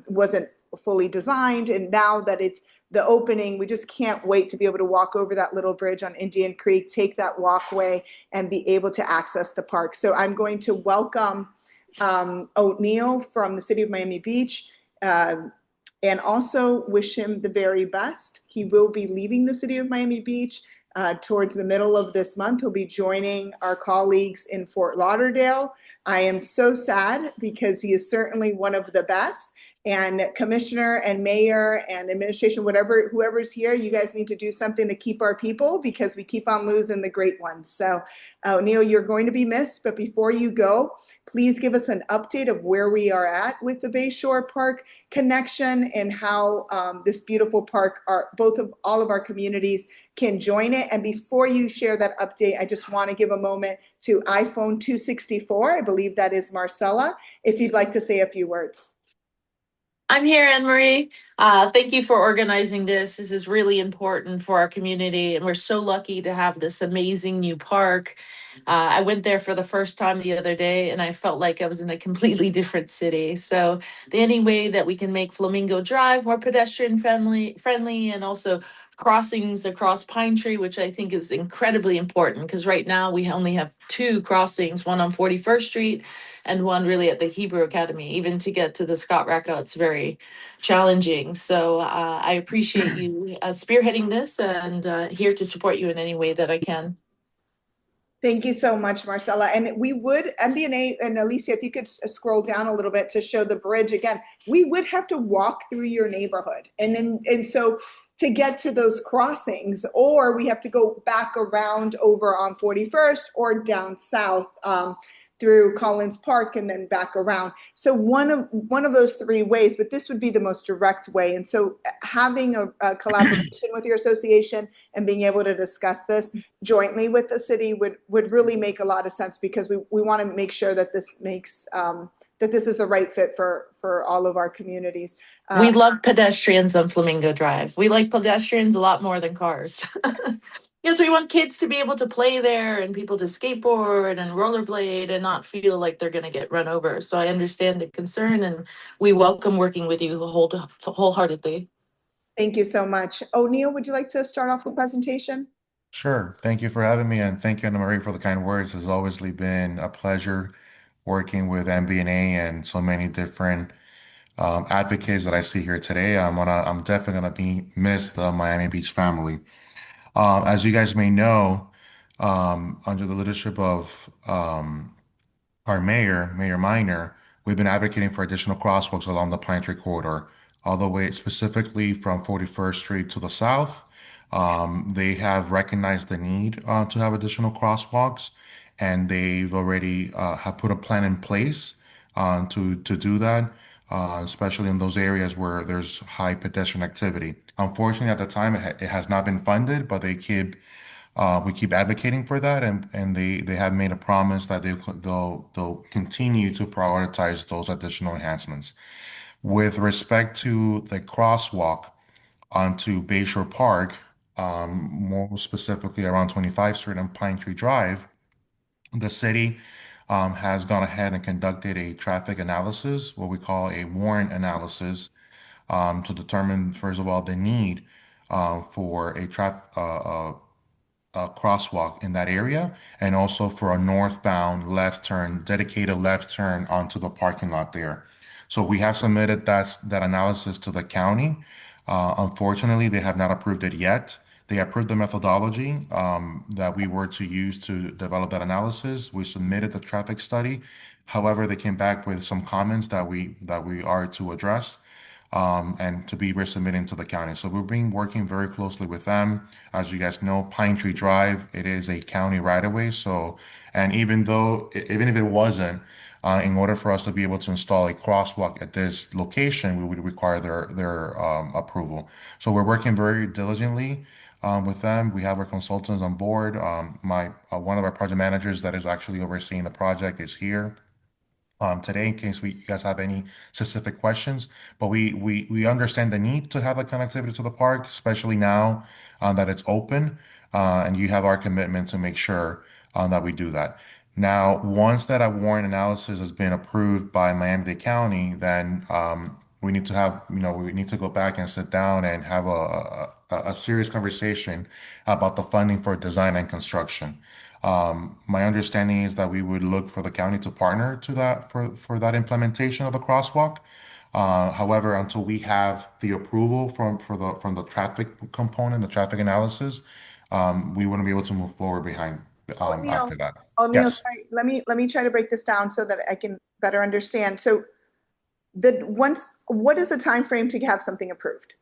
wasn't fully designed. And now that it's the opening, we just can't wait to be able to walk over that little bridge on Indian Creek, take that walkway, and be able to access the park. So I'm going to welcome O'Neill from the city of Miami Beach, and also wish him the very best. He will be leaving the city of Miami Beach towards the middle of this month. He'll be joining our colleagues in Fort Lauderdale. I am so sad because he is certainly one of the best. And commissioner and mayor and administration, whoever's here, you guys need to do something to keep our people because we keep on losing the great ones. So O'Neill, you're going to be missed, but before you go, please give us an update of where we are at with the Bayshore Park connection and how this beautiful park, all of our communities can join it. And before you share that update, I just want to give a moment to iPhone 264. I believe that is Marcella, if you'd like to say a few words. I'm here, Anne Marie. Thank you for organizing this. This is really important for our community, and we're so lucky to have this amazing new park. I went there for the first time the other day, and I felt like I was in a completely different city. So, any way that we can make Flamingo Drive more pedestrian friendly, and also crossings across Pine Tree, which I think is incredibly important because right now we only have two crossings, one on 41st Street and one really at the Hebrew Academy. Even to get to the Scott Racco, it's very challenging. So I appreciate you spearheading this, and here to support you in any way that I can. Thank you so much, Marcella. And we would, MBNA and Alicia, if you could scroll down a little bit to show the bridge again, we would have to walk through your neighborhood. And so to get to those crossings, or we have to go back around over on 41st or down south through Collins Park and then back around. So one of those three ways, but this would be the most direct way. And so having a collaboration with your association and being able to discuss this jointly with the city would really make a lot of sense, because we want to make sure that this makes that this is the right fit for all of our communities. We love pedestrians on Flamingo Drive. We like pedestrians a lot more than cars. Yes, we want kids to be able to play there and people to skateboard and rollerblade and not feel like they're going to get run over. So I understand the concern, and we welcome working with you wholeheartedly. Thank you so much. O'Neill, would you like to start off the presentation? Sure. Thank you for having me, and thank you, Anna Marie, for the kind words. It's always been a pleasure working with MBNA and so many different advocates that I see here today. I'm definitely gonna be miss the Miami Beach family. As you guys may know, under the leadership of our mayor, Mayor Minor, we've been advocating for additional crosswalks along the Pine Tree corridor. all the way specifically from 41st Street to the south. They have recognized the need to have additional crosswalks, and they've already have put a plan in place to do that, especially in those areas where there's high pedestrian activity. Unfortunately, at the time, it has not been funded, but we keep advocating for that, and they have made a promise that they'll continue to prioritize those additional enhancements. With respect to the crosswalk onto Bayshore Park, more specifically around 25th Street and Pine Tree Drive, the city has gone ahead and conducted a traffic analysis, what we call a warrant analysis, to determine, first of all, the need for a crosswalk in that area, and also for a northbound left turn, dedicated left turn onto the parking lot there. So we have submitted that analysis to the county. Unfortunately, they have not approved it yet. They approved the methodology that we were to use to develop that analysis. We submitted the traffic study. However, they came back with some comments that we are to address and to be resubmitting to the county. So we've been working very closely with them. As you guys know, Pine Tree Drive, it is a county right of way. So, and even if it wasn't, in order for us to be able to install a crosswalk at this location, we would require their approval. So we're working very diligently with them. We have our consultants on board. One of our project managers that is actually overseeing the project is here today in case you guys have any specific questions. But we understand the need to have that connectivity to the park, especially now that it's open, and you have our commitment to make sure that we do that. Now, once that warrant analysis has been approved by Miami-Dade County, then we need to go back and sit down and have a serious conversation about the funding for design and construction. My understanding is that we would look for the county to partner to that for that implementation of the crosswalk. However, until we have the approval from the traffic component, the traffic analysis, we wouldn't be able to move forward behind after that. O'Neill, Yes. sorry, let me try to break this down so that I can better understand. So what is the time frame to have something approved?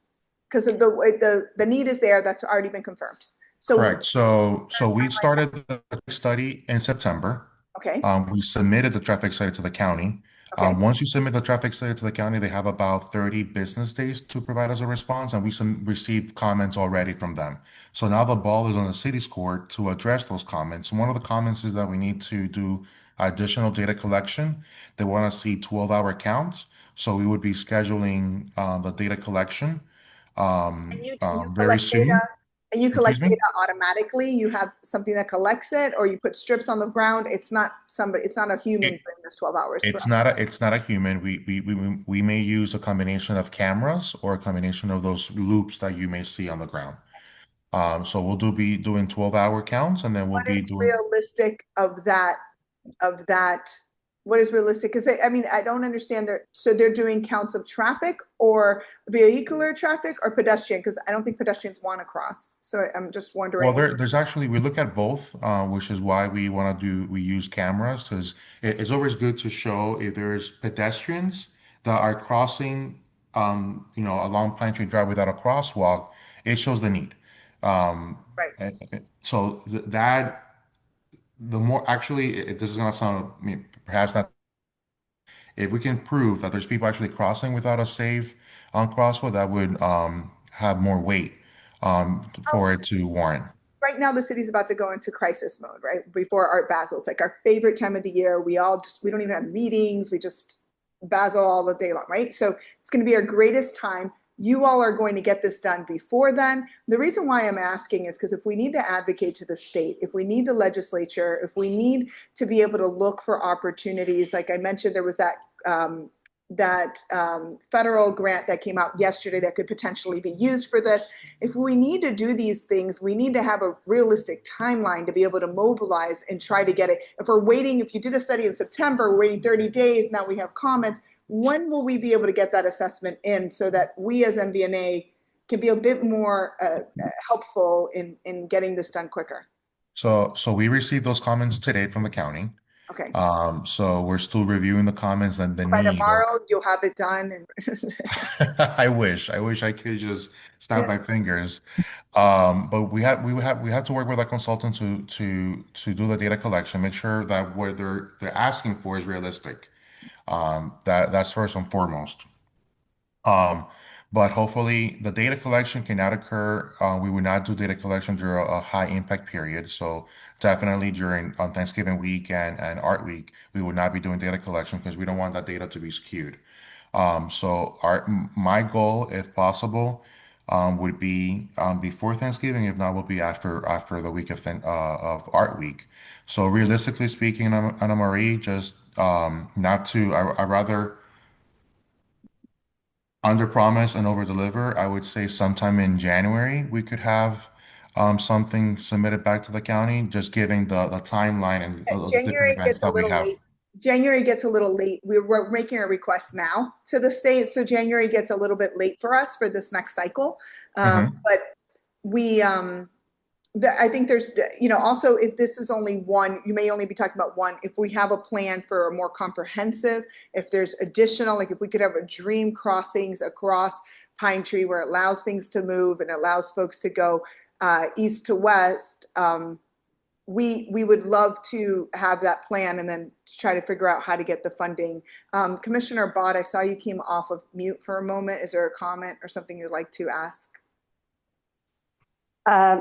Because the need is there, that's already been confirmed. So Correct. So we started the study in September. okay, We submitted the traffic study to the county. okay. Once you submit the traffic study to the county, they have about 30 business days to provide us a response, and we received comments already from them. So now the ball is on the city's court to address those comments. One of the comments is that we need to do additional data collection. They want to see 12-hour counts. So we would be scheduling the data collection And you very collect data, soon. and you Excuse collect me? data automatically. You have something that collects it, or you put strips on the ground. It's not a human It, during this 12 hours. it's not a human. We may use a combination of cameras or a combination of those loops that you may see on the ground. So be doing 12-hour counts, and then we'll What be is doing. realistic of that? What is realistic? Because I mean, I don't understand. So they're doing counts of traffic or vehicular traffic or pedestrian, because I don't think pedestrians want to cross. So I'm just Well, wondering. there's actually we look at both, which is why we use cameras because it's always good to show if there's pedestrians that are crossing, along Pine Tree Drive without a crosswalk. It shows the need. Right. So that the more actually, this is gonna sound, I mean, perhaps not. If we can prove that there's people actually crossing without a safe crosswalk, that would have more weight Oh, for it to warrant. right now the city's about to go into crisis mode, right? Before Art Basel. It's like our favorite time of the year. We don't even have meetings. We just Basel all the day long, right? So it's going to be our greatest time. You all are going to get this done before then. The reason why I'm asking is because if we need to advocate to the state, if we need the legislature, if we need to be able to look for opportunities, like I mentioned, there was that federal grant that came out yesterday that could potentially be used for this. If we need to do these things, we need to have a realistic timeline to be able to mobilize and try to get it. If you did a study in September, we're waiting 30 days, now we have comments. When will we be able to get that assessment in so that we as MBNA can be a bit more helpful in getting this done quicker? So we received those comments today from the county. Okay. So we're still reviewing the comments and the By need of. tomorrow, you'll have it done and I wish I could just snap my fingers. But we have to work with our consultant to do the data collection, make sure that what they're asking for is realistic. That's first and foremost. Um, but hopefully the data collection cannot occur. We will not do data collection during a high impact period. So definitely during on Thanksgiving week and Art Week, we will not be doing data collection because we don't want that data to be skewed. So my goal, if possible, would be before Thanksgiving. If not, will be after the week of Art Week. So realistically speaking, Anna Marie, just not to. I rather under promise and over deliver. I would say sometime in January we could have something submitted back to the county, just giving the timeline and of the different January events gets a that we little have. late. January gets a little late. We're making a request now to the state, so January gets a little bit late for us for this next cycle. Hmm. But we, I think there's, also if this is only one, you may only be talking about one. If we have a plan for a more comprehensive, if there's additional, like if we could have a dream crossings across Pine Tree where it allows things to move and allows folks to go east to west, we would love to have that plan and then try to figure out how to get the funding. Commissioner Bott, I saw you came off of mute for a moment. Is there a comment or something you'd like to ask?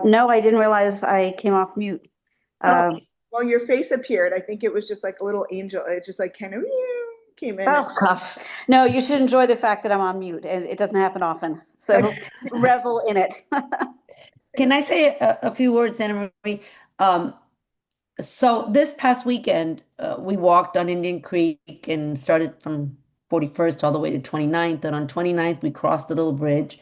No, I didn't realize I came off mute. Oh, well, your face appeared. I think it was just like a little angel. It just like kind of came in. Oh gosh, no, you should enjoy the fact that I'm on mute, and it doesn't happen often. So revel in it. Can I say a few words, Anna Marie? Um, so this past weekend, we walked on Indian Creek and started from 41st all the way to 29th. And on 29th, we crossed the little bridge.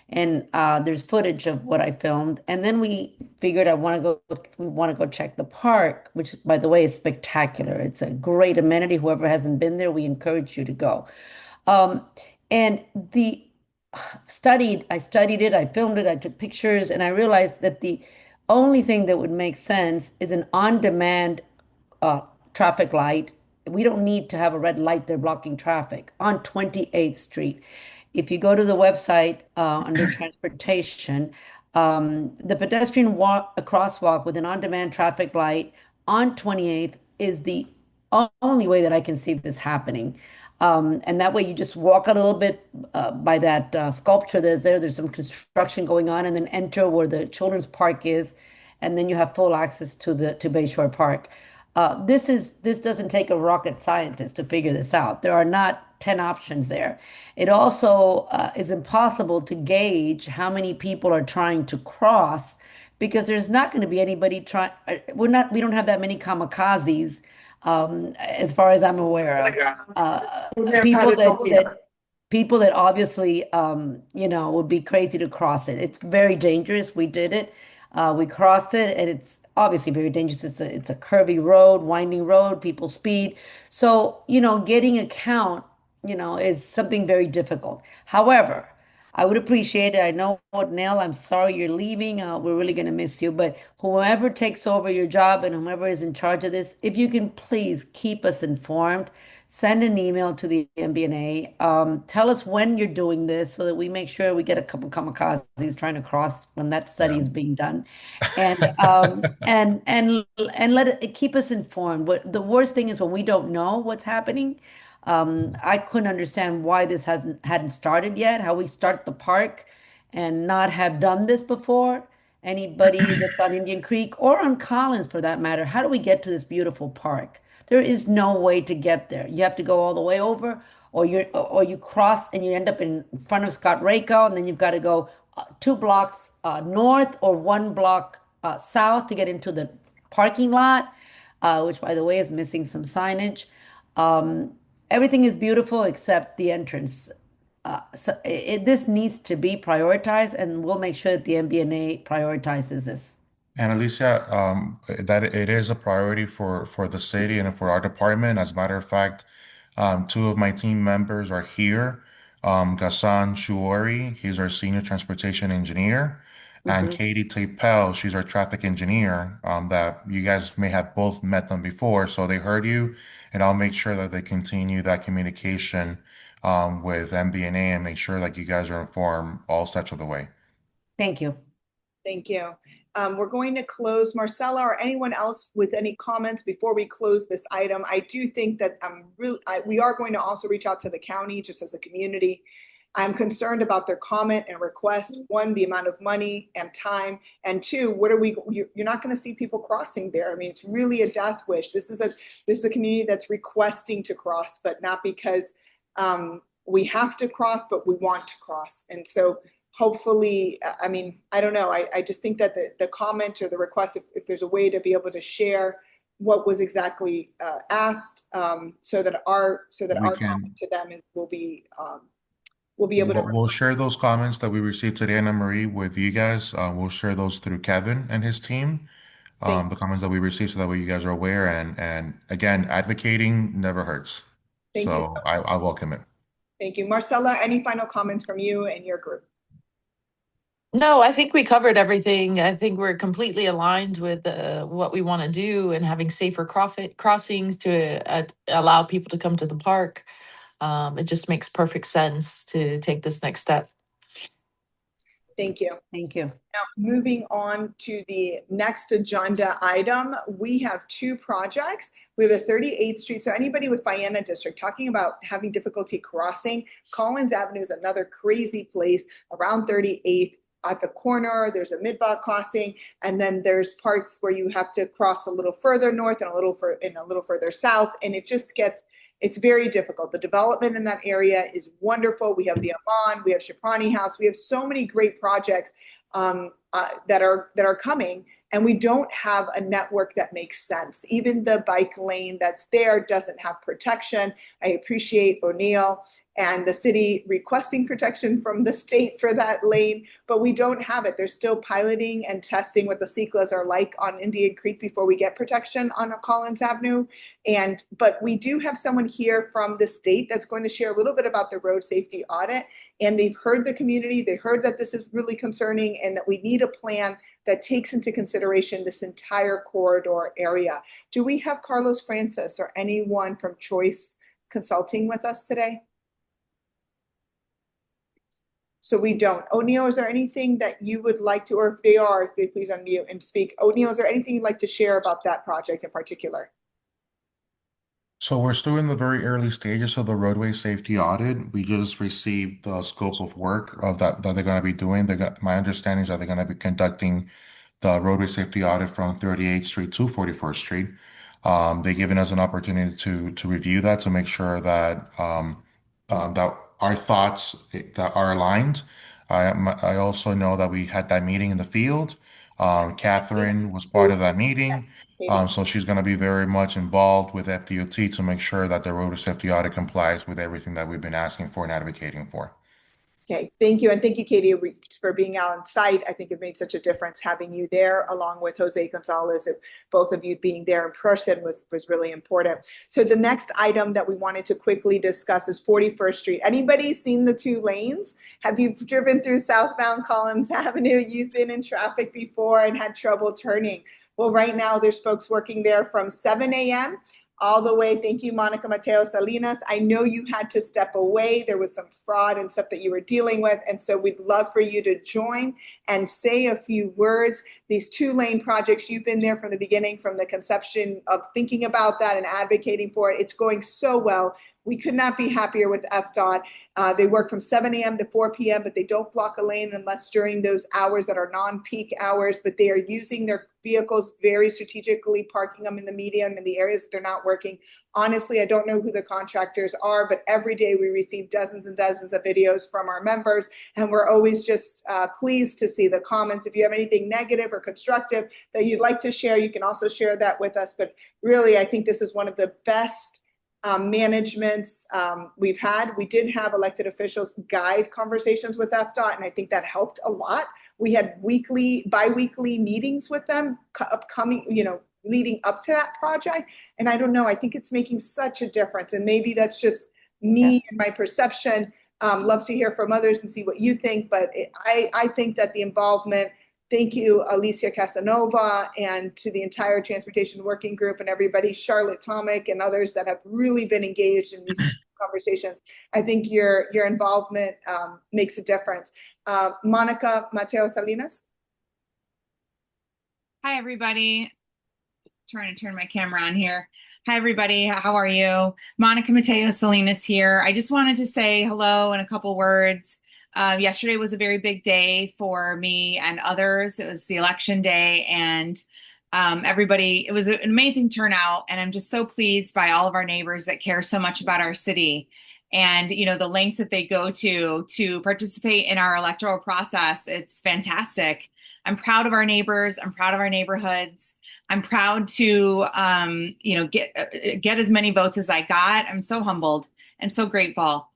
And there's footage of what I filmed. And then we figured we want to go check the park, which, by the way, is spectacular. It's a great amenity. Whoever hasn't been there, we encourage you to go. Um, and I studied it, I filmed it, I took pictures, and I realized that the only thing that would make sense is an on-demand uh, traffic light. We don't need to have a red light there blocking traffic on 28th Street. If you go to the website under transportation, the pedestrian walk, a crosswalk with an on-demand traffic light on 28th is the only way that I can see this happening. And that way you just walk a little bit by that sculpture there's some construction going on, and then enter where the children's park is, and then you have full access to Bayshore Park. This doesn't take a rocket scientist to figure this out. There are not 10 options there. It also is impossible to gauge how many people are trying to cross, because there's not going to be anybody trying. We don't have that many kamikazes, as far as I'm aware of. People that obviously, would be crazy to cross it. It's very dangerous. We did it. We crossed it, and it's obviously very dangerous. It's a curvy road, winding road, people speed. So, getting a count, is something very difficult. However, I would appreciate it. I know what, Nell, I'm sorry you're leaving. We're really going to miss you. But whoever takes over your job and whoever is in charge of this, if you can please keep us informed, send an email to the MBNA. Tell us when you're doing this so that we make sure we get a couple kamikazes trying to cross when that study Yeah. is being done, and and let it keep us informed. What the worst thing is when we don't know what's happening. I couldn't understand why this hadn't started yet, how we start the park and not have done this before. Anybody that's on Indian Creek or on Collins for that matter, how do we get to this beautiful park? There is no way to get there. You have to go all the way over, or you cross and you end up in front of Scott Rako, and then you've got to go 2 blocks north or 1 block south to get into the parking lot, which, by the way, is missing some signage. Um, Everything is beautiful except the entrance. This needs to be prioritized, and we'll make sure that the MBNA prioritizes this. And Alicia, that it is a priority for the city and for our department. As a matter of fact, two of my team members are here. Ghassan Shuori, he's our senior transportation engineer, And Katie Tapel, she's our traffic engineer, that you guys may have both met them before, so they heard you, and I'll make sure that they continue that communication with MBNA and make sure that you guys are informed all steps of the way. Thank you. Thank you. We're going to close. Marcella or anyone else with any comments before we close this item? I do think that we are going to also reach out to the county just as a community. I'm concerned about their comment and request. One, the amount of money and time, and two, you're not going to see people crossing there. I mean, it's really a death wish. This is a community that's requesting to cross, but not because we have to cross, but we want to cross. And so hopefully, I mean, I don't know. I just think that the comment or the request, if there's a way to be able to share what was exactly asked, so that our comment to them will be able to. We'll share those comments that we received today, Anna Marie, with you guys. We'll share those through Kevin and his team. The comments that we received, so that way you guys are aware. And again, advocating never hurts. So I welcome it. Thank you. Marcella, any final comments from you and your group? No, I think we covered everything. I think we're completely aligned with what we want to do and having safer crossings to allow people to come to the park. It just makes perfect sense to take this next step. Thank you. Thank you. Now, moving on to the next agenda item, we have two projects. We have a 38th Street. So anybody with Vienna District talking about having difficulty crossing, Collins Avenue is another crazy place around 38th. At the corner, there's a MidBeach crossing, and then there's parts where you have to cross a little further north and a little further south, and it's very difficult. The development in that area is wonderful. We have the Amman, we have Shaprani House, we have so many great projects that are coming, and we don't have a network that makes sense. Even the bike lane that's there doesn't have protection. I appreciate O'Neill and the city requesting protection from the state for that lane, but we don't have it. They're still piloting and testing what the CEQAs are like on Indian Creek before we get protection on Collins Avenue. But we do have someone here from the state that's going to share a little bit about the road safety audit, and they've heard the community. They heard that this is really concerning and that we need a plan that takes into consideration this entire corridor area. Do we have Carlos Francis or anyone from Choice Consulting with us today? So we don't. O'Neill, is there anything that you would like to, or if they please unmute and speak. O'Neill, is there anything you'd like to share about that project in particular? So we're still in the very early stages of the roadway safety audit. We just received the scope of work of that they're going to be doing. My understanding is that they're going to be conducting the roadway safety audit from 38th Street to 41st Street. They've given us an opportunity to review that, to make sure that that our thoughts that are aligned. I also know that we had that meeting in the field. Catherine was part of that meeting. So she's going to be very much involved with FDOT to make sure that the road safety audit complies with everything that we've been asking for and advocating for. Okay, thank you. And thank you, Katie, for being out on site. I think it made such a difference having you there, along with Jose Gonzalez. Both of you being there in person was really important. So the next item that we wanted to quickly discuss is 41st Street. Anybody seen the two lanes? Have you driven through southbound Collins Avenue? You've been in traffic before and had trouble turning. Well, right now there's folks working there from 7 a.m. all the way. Thank you, Monica Mateo Salinas. I know you had to step away. There was some fraud and stuff that you were dealing with. And so we'd love for you to join and say a few words. These 2-lane projects, you've been there from the beginning, from the conception of thinking about that and advocating for it. It's going so well. We could not be happier with FDOT. They work from 7 a.m. to 4 p.m., but they don't block a lane unless during those hours that are non-peak hours, but they are using their vehicles very strategically, parking them in the median in the areas that they're not working. Honestly, I don't know who the contractors are, but every day we receive dozens and dozens of videos from our members, and we're always just pleased to see the comments. If you have anything negative or constructive that you'd like to share, you can also share that with us. But really, I think this is one of the best managements we've had. We did have elected officials guide conversations with FDOT, and I think that helped a lot. We had bi-weekly meetings with them upcoming, leading up to that project. And I don't know, I think it's making such a difference. And maybe that's just me and my perception. Love to hear from others and see what you think. But I think that the involvement Thank you, Alicia Casanova, and to the entire Transportation Working Group and everybody, Charlotte Tomic and others that have really been engaged in these conversations. I think your involvement makes a difference. Monica Mateo Salinas. Hi, everybody. Trying to turn my camera on here. Hi, everybody. How are you? Monica Mateo Salinas here. I just wanted to say hello in a couple words. Yesterday was a very big day for me and others. It was the election day, and everybody, it was an amazing turnout. And I'm just so pleased by all of our neighbors that care so much about our city and, you know, the lengths that they go to participate in our electoral process. It's fantastic. I'm proud of our neighbors. I'm proud of our neighborhoods. I'm proud to, you know, get as many votes as I got. I'm so humbled and so grateful.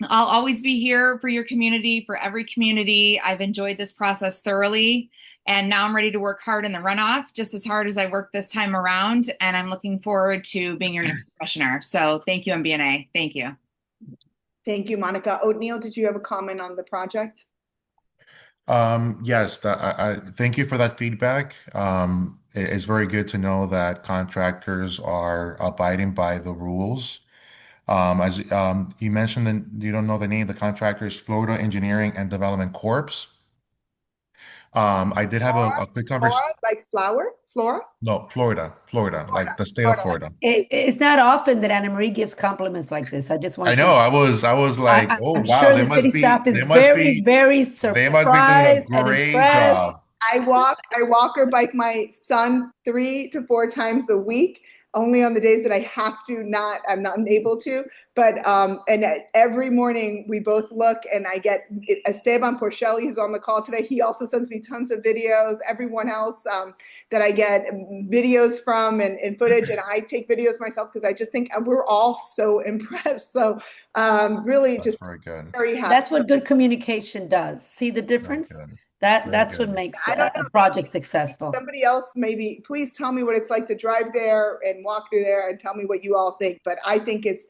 I'll always be here for your community, for every community. I've enjoyed this process thoroughly. And now I'm ready to work hard in the runoff, just as hard as I worked this time around. And I'm looking forward to being your next commissioner. So thank you, MBNA. Thank you. Thank you, Monica. O'Neill, did you have a comment on the project? Yes, I thank you for that feedback. It's very good to know that contractors are abiding by the rules. As you mentioned, that you don't know the name of the contractor is Florida Engineering and Development Corp. I did have a quick conversation. Flora, like flower? Flora? No, Florida, like the state of Florida. It's not often that Anna Marie gives compliments like this. I just I want you know. to. I was like, oh I'm wow, sure the city staff is very, very they must be doing a surprised and great impressed. job. I walk or bike my son 3 to 4 times a week, only on the days that I have to, I'm not able to. But and every morning we both look, and I get Esteban Porcelli, who's on the call today. He also sends me tons of videos. Everyone else that I get videos from and footage, and I take videos myself because I just think we're all so impressed. So really, That's just very good. very happy. That's what good communication does. See the Very difference? good. That's what good. makes I don't a know. project successful. Somebody else, maybe, please tell me what it's like to drive there and walk through there and tell me what you all think. But I think it's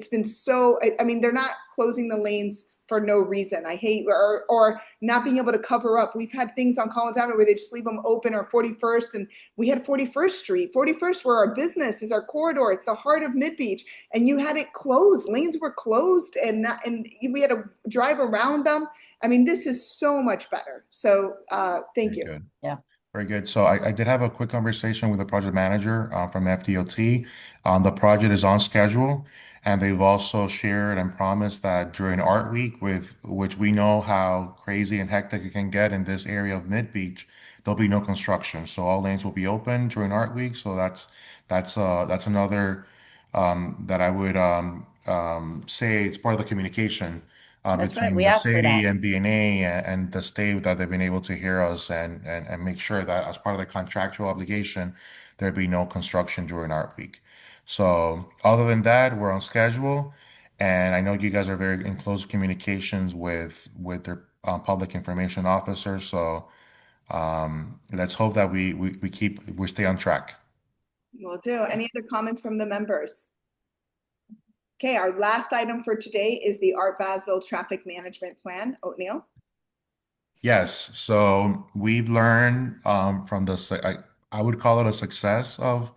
been so, I mean, they're not closing the lanes for no reason. I hate, or not being able to cover up. We've had things on Collins Avenue where they just leave them open, or 41st, and we had 41st Street, 41st where our business is, our corridor. It's the heart of MidBeach, and you had it closed. Lanes were closed, and we had to drive around them. I mean, this is so much better. So thank Very you. good. Yeah. Very good. So I did have a quick conversation with the project manager from FDOT. The project is on schedule, and they've also shared and promised that during Art Week, with which we know how crazy and hectic it can get in this area of MidBeach, there'll be no construction. So all lanes will be open during Art Week. So that's another that I would say it's part of the communication That's right. between We the asked for city, that. MBNA, and the state, that they've been able to hear us and make sure that as part of the contractual obligation, there be no construction during Art Week. So other than that, we're on schedule, and I know you guys are very in close communications with their public information officer. So let's hope that we stay on track. Will do. Any other comments from the members? Okay, our last item for today is the Art Basel Traffic Management Plan. O'Neill? Yes, so we've learned from I would call it a success of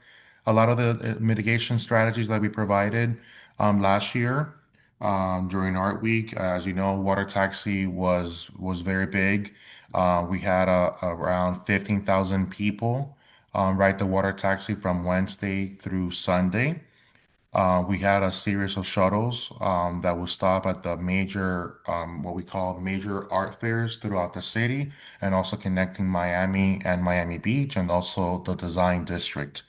a lot of the mitigation strategies that we provided last year during Art Week. As you know, water taxi was very big. We had around 15,000 people ride the water taxi from Wednesday through Sunday. We had a series of shuttles that will stop at the major, what we call major art fairs throughout the city, and also connecting Miami and Miami Beach, and also the Design District.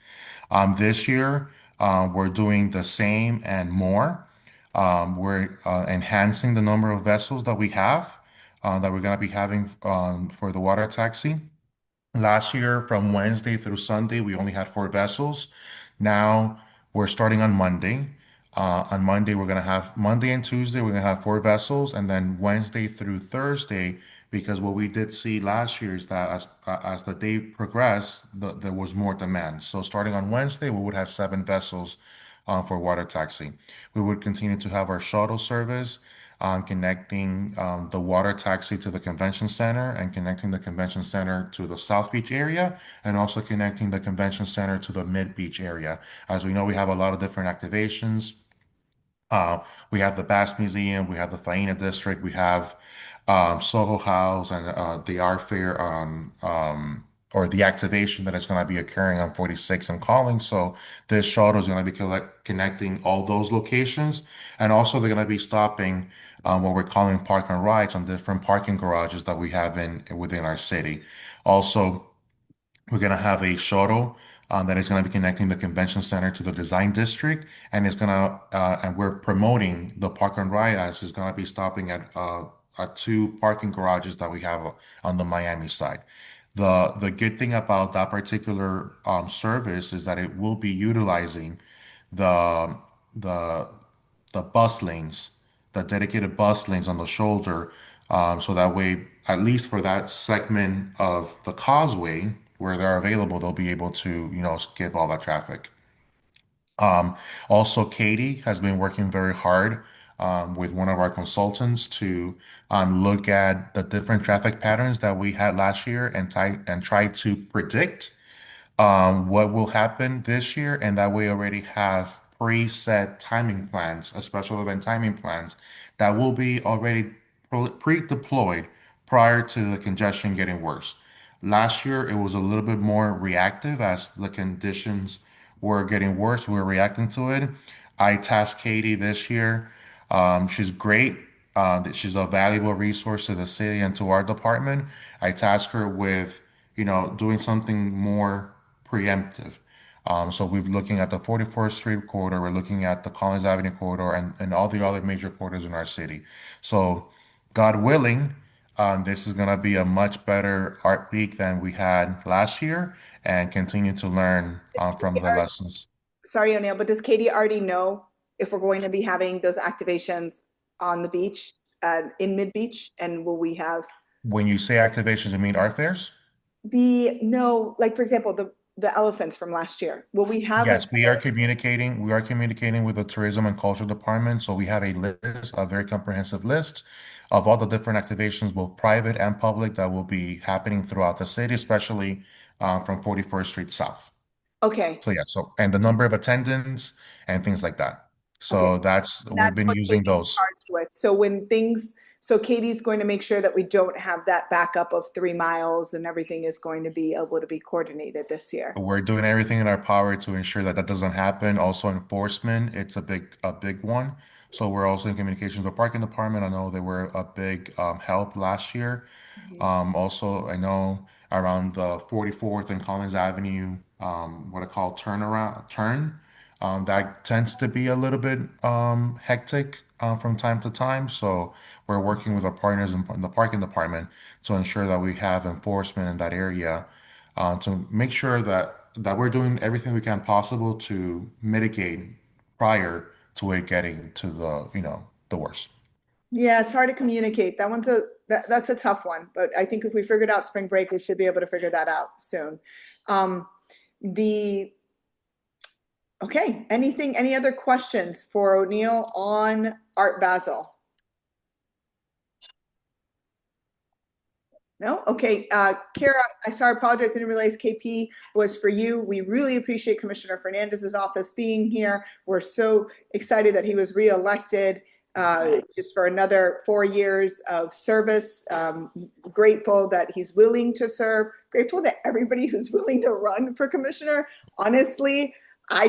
This year, we're doing the same and more. We're enhancing the number of vessels that we have, that we're going to be having for the water taxi. Last year, from Wednesday through Sunday, we only had 4 vessels. Now we're starting on Monday. On Monday, we're gonna have Monday and Tuesday, we're gonna have 4 vessels, and then Wednesday through Thursday, because what we did see last year is that as the day progressed, there was more demand. So starting on Wednesday, we would have 7 vessels for water taxi. We would continue to have our shuttle service on connecting the water taxi to the convention center and connecting the convention center to the South Beach area and also connecting the convention center to the Mid Beach area. As we know, we have a lot of different activations. We have the Bass Museum, we have the Faena District, we have Soho House and the art fair or the activation that is going to be occurring on 46 and Calling. So this shuttle is going to be connecting all those locations, and also they're going to be stopping what we're calling park and rides on different parking garages that we have in within our city. Also, we're going to have a shuttle that is going to be connecting the convention center to the design district, and it's going to and we're promoting the park and ride as it's going to be stopping at two parking garages that we have on the Miami side. The good thing about that particular service is that it will be utilizing the the the bus lanes, the dedicated bus lanes on the shoulder, so that way, at least for that segment of the causeway where they're available, they'll be able to, skip all that traffic. Also, Katie has been working very hard with one of our consultants to look at the different traffic patterns that we had last year and try to predict what will happen this year, and that we already have preset timing plans, a special event timing plans that will be already pre-deployed prior to the congestion getting worse. Last year, it was a little bit more reactive as the conditions were getting worse. We were reacting to it. I tasked Katie this year. She's great. She's a valuable resource to the city and to our department. I tasked her with, doing something more preemptive. So we're looking at the 44th Street corridor, we're looking at the Collins Avenue corridor, and all the other major corridors in our city. So, God willing, this is going to be a much better art week than we had last year and continue to learn from the lessons. Sorry, O'Neill, but does Katie already know if we're going to be having those activations on the beach, in MidBeach? And will we have When you say activations, you mean art fairs? no, like for example, the elephants from last year? Will we have Yes, we are communicating. We are communicating with the Tourism and Culture Department. So we have a list, a very comprehensive list of all the different activations, both private and public, that will be happening throughout the city, especially from 41st Street South. Okay. So yeah, and the number of attendants and things like that. So Okay. we've been what using Katie's those. charged with. So Katie's going to make sure that we don't have that backup of 3 miles, and everything is going to be able to be coordinated this year. We're doing everything in our power to ensure that that doesn't happen. Also, enforcement, it's a big one. So we're also in communications with the parking department. I know they were a big help last year. Also, I know around the 44th and Collins Avenue, what I call turn, that tends to be a little bit hectic from time to time. So we're working with our partners in the parking department to ensure that we have enforcement in that area, to make sure that we're doing everything we can possible to mitigate prior to it getting to the worst. Yeah, it's hard to communicate. That's a tough one, but I think if we figured out spring break, we should be able to figure that out soon. Okay, any other questions for O'Neill on Art Basel? No? Okay, Kara, I apologize, I didn't realize KP was for you. We really appreciate Commissioner Fernandez's office being here. We're so excited that he was reelected just for another 4 years of service. Grateful that he's willing to serve. Grateful to everybody who's willing to run for commissioner. Honestly, I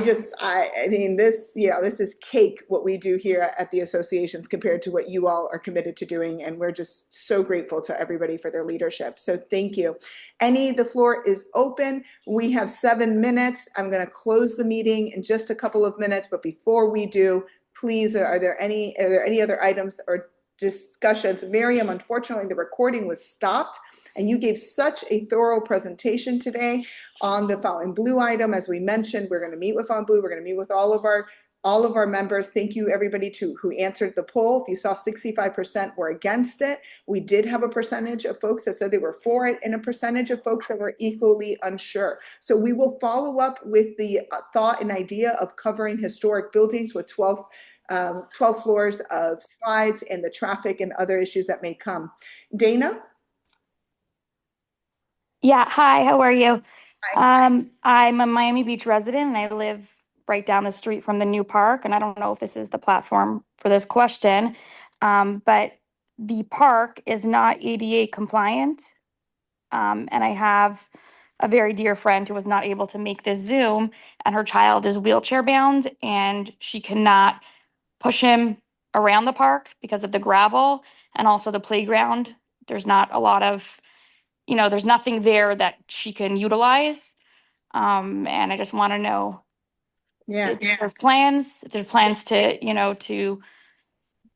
mean, this is cake what we do here at the associations compared to what you all are committed to doing. And we're just so grateful to everybody for their leadership. So thank you. The floor is open. We have 7 minutes. I'm going to close the meeting in just a couple of minutes. But before we do, please, are there any other items or discussions? Miriam, unfortunately, the recording was stopped, and you gave such a thorough presentation today on the Fountain Blue item. As we mentioned, we're going to meet with Fountain Blue. We're going to meet with all of our members. Thank you, everybody, who answered the poll. If you saw, 65% were against it. We did have a percentage of folks that said they were for it, and a percentage of folks that were equally unsure. So we will follow up with the thought and idea of covering historic buildings with 12 12 floors of slides and the traffic and other issues that may come. Dana? Yeah, hi, how are you? Hi. I'm a Miami Beach resident and I live right down the street from the new park. And I don't know if this is the platform for this question, but the park is not ADA compliant. And I have a very dear friend who was not able to make this Zoom, and her child is wheelchair bound and she cannot push him around the park because of the gravel and also the playground. There's not a lot of, there's nothing there that she can utilize. And I just want to know Yeah. if there's plans to, to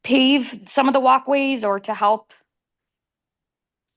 pave some of the walkways or to help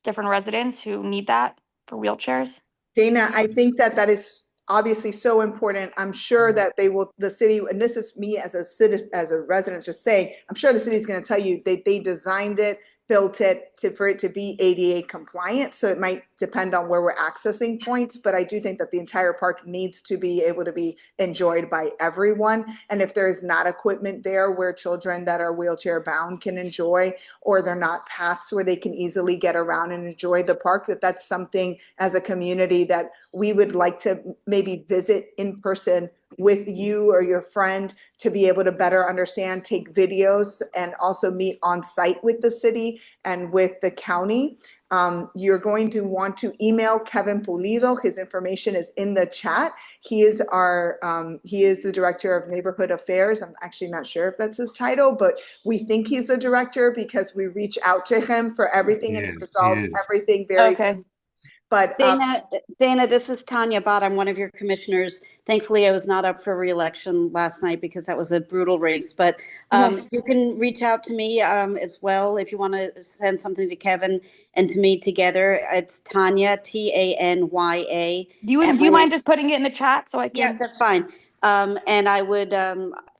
different residents who need that for wheelchairs. Dana, I think that is obviously so important. I'm sure that the city, and this is me as a citizen, as a resident, just saying, I'm sure the city is going to tell you they designed it, built it for it to be ADA compliant. So it might depend on where we're accessing points, but I do think that the entire park needs to be able to be enjoyed by everyone. And if there's not equipment there where children that are wheelchair bound can enjoy, or they're not paths where they can easily get around and enjoy the park, that's something as a community that we would like to maybe visit in person with you or your friend to be able to better understand, take videos, and also meet on site with the city and with the county. You're going to want to email Kevin Pulido. His information is in the chat. He is the director of neighborhood affairs. I'm actually not sure if that's his title, but we think he's the director because we reach out to him for everything and he resolves everything very Okay. But Dana, this is Tanya Bott. I'm one of your commissioners. Thankfully, I was not up for re-election last night because that was a brutal race. But you can reach out to me as well if you want to send something to Kevin and to me together. It's Tanya, Tanya. Do you mind just putting it in the chat so I can? Yeah, that's fine. And I would.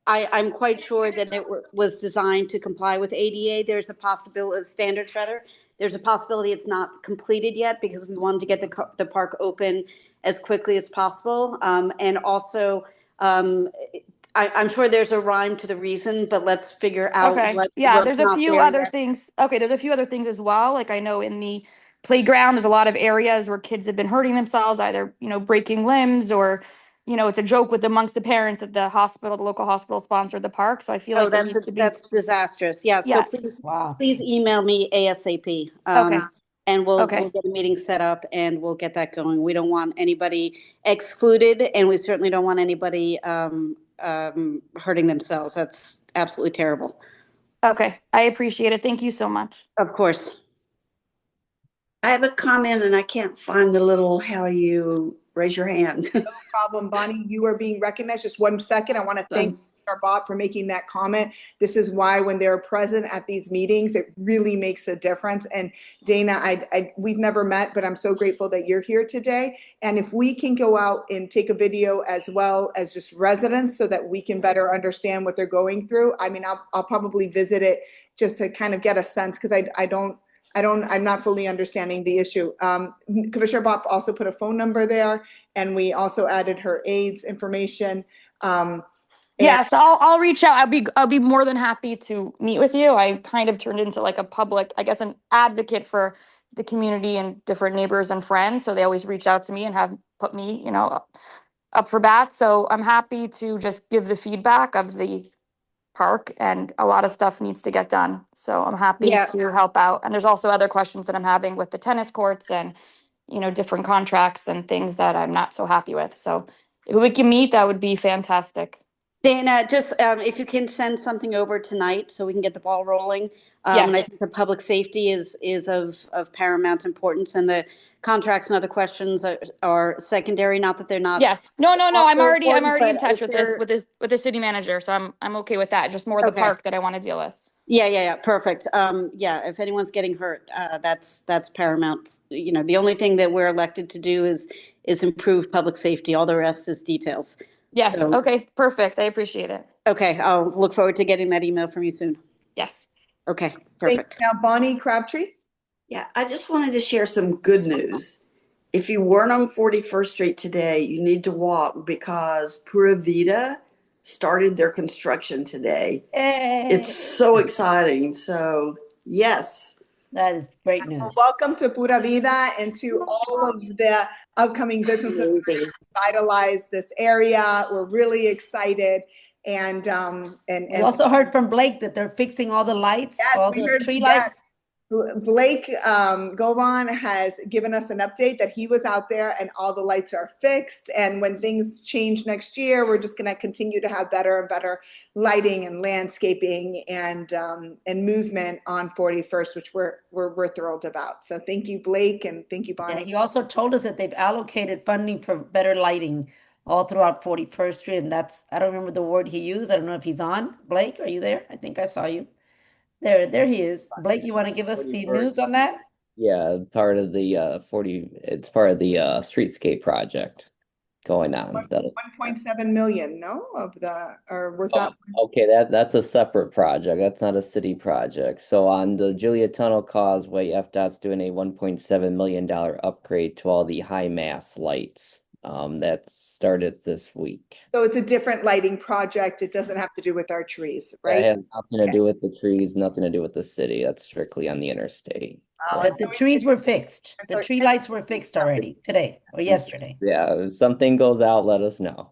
I'm quite sure that it was designed to comply with ADA. There's a possibility, standards rather. There's a possibility it's not completed yet because we wanted to get the park open as quickly as possible. And also, I'm sure there's a rhyme to the reason, but let's figure out what's there's a not few there other yet. things. Okay, there's a few other things as well. Like I know in the playground, there's a lot of areas where kids have been hurting themselves, either, breaking limbs or, it's a joke amongst the parents that the local hospital sponsored the park. So I feel like there needs to be. That's disastrous. Yeah. Yeah. So please email me ASAP. Okay. And we'll get a meeting set up and we'll get that going. We don't want anybody excluded, and we certainly don't want anybody hurting themselves. That's absolutely terrible. Okay, I appreciate it. Thank you so much. Of course. I have a comment and I can't find the little how you raise your hand. No problem, Bonnie. You are being recognized. Just 1 second. I want to thank Bob for making that comment. This is why when they're present at these meetings, it really makes a difference. And Dana, we've never met, but I'm so grateful that you're here today. And if we can go out and take a video as well as just residents so that we can better understand what they're going through. I mean, I'll probably visit it just to kind of get a sense because I'm not fully understanding the issue. Commissioner Bob also put a phone number there, and we also added her aides information. So I'll reach out. I'll be more than happy to meet with you. I kind of turned into like a public, I guess, an advocate for the community and different neighbors and friends. So they always reach out to me and have put me, up for bat. So I'm happy to just give the feedback of the park, and a lot of stuff needs to get done. So I'm happy to help out. And there's also other questions that I'm having with the tennis courts and, different contracts and things that I'm not so happy with. So if we can meet, that would be fantastic. Dana, just if you can send something over tonight so we can get the ball rolling. And I think the public safety is of paramount importance, and the contracts and other questions are secondary. Not that they're not. Yes. No. I'm already in touch with the city manager, so I'm okay with that. Just more the park that I want to deal with. Yeah. Perfect. If anyone's getting hurt, that's paramount. The only thing that we're elected to do is improve public safety. All the rest is details. Yes. So, okay. Perfect. I appreciate it. Okay. I'll look forward to getting that email from you soon. Yes. Okay. Perfect. Now, Bonnie Crabtree. Yeah, I just wanted to share some good news. If you weren't on 41st Street today, you need to walk because Pura Vida started their construction today. Yay. It's so exciting. So, yes. That is great news. Well, welcome to Pura Vida and to all of the upcoming businesses that revitalize this area. We're really excited. And we also heard from Blake that they're fixing all the lights, yes, all we the heard, tree yes. lights. Blake Govan has given us an update that he was out there and all the lights are fixed. And when things change next year, we're just going to continue to have better and better lighting and landscaping and movement on 41st, which we're thrilled about. So thank you, Blake, and thank you, Bonnie. Yeah, he also told us that they've allocated funding for better lighting all throughout 41st Street, and that's, I don't remember the word he used. I don't know if he's on. Blake, are you there? I think I saw you. There he is. Blake, you want to give us the news on that? Yeah, part of the it's part of the streetscape project going on. 1.7 million, no? Or was that? Okay, that's a separate project. That's not a city project. So on the Julia Tunnel Causeway, FDOT's doing a $1.7 million upgrade to all the high mast lights. That started this week. So it's a different lighting project. It doesn't have to do with our trees, right? It has nothing to do with the trees, nothing to do with the city. That's strictly on the interstate. But the trees were fixed. The tree lights were fixed already today or yesterday. Yeah, if something goes out, let us know.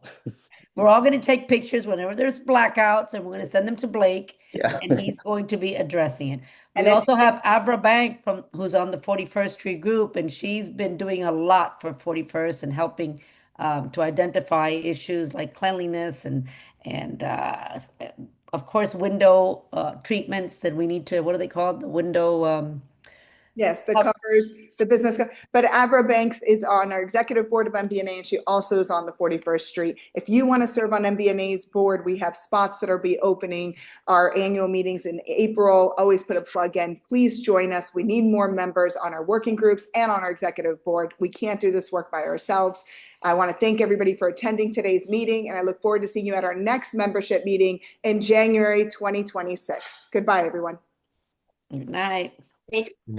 We're all going to take pictures whenever there's blackouts, and we're going to send them to Blake, and he's going to be addressing it. We also have Abra Bank who's on the 41st Street group, and she's been doing a lot for 41st and helping to identify issues like cleanliness and of course window treatments that we need to. What are they called? The window. Yes, the covers, the business. But Avra Banks is on our executive board of MBNA, and she also is on the 41st Street. If you want to serve on MBNA's board, we have spots that are be opening our annual meetings in April. Always put a plug in. Please join us. We need more members on our working groups and on our executive board. We can't do this work by ourselves. I want to thank everybody for attending today's meeting, and I look forward to seeing you at our next membership meeting in January 2026. Goodbye, everyone. Good night. Thank you.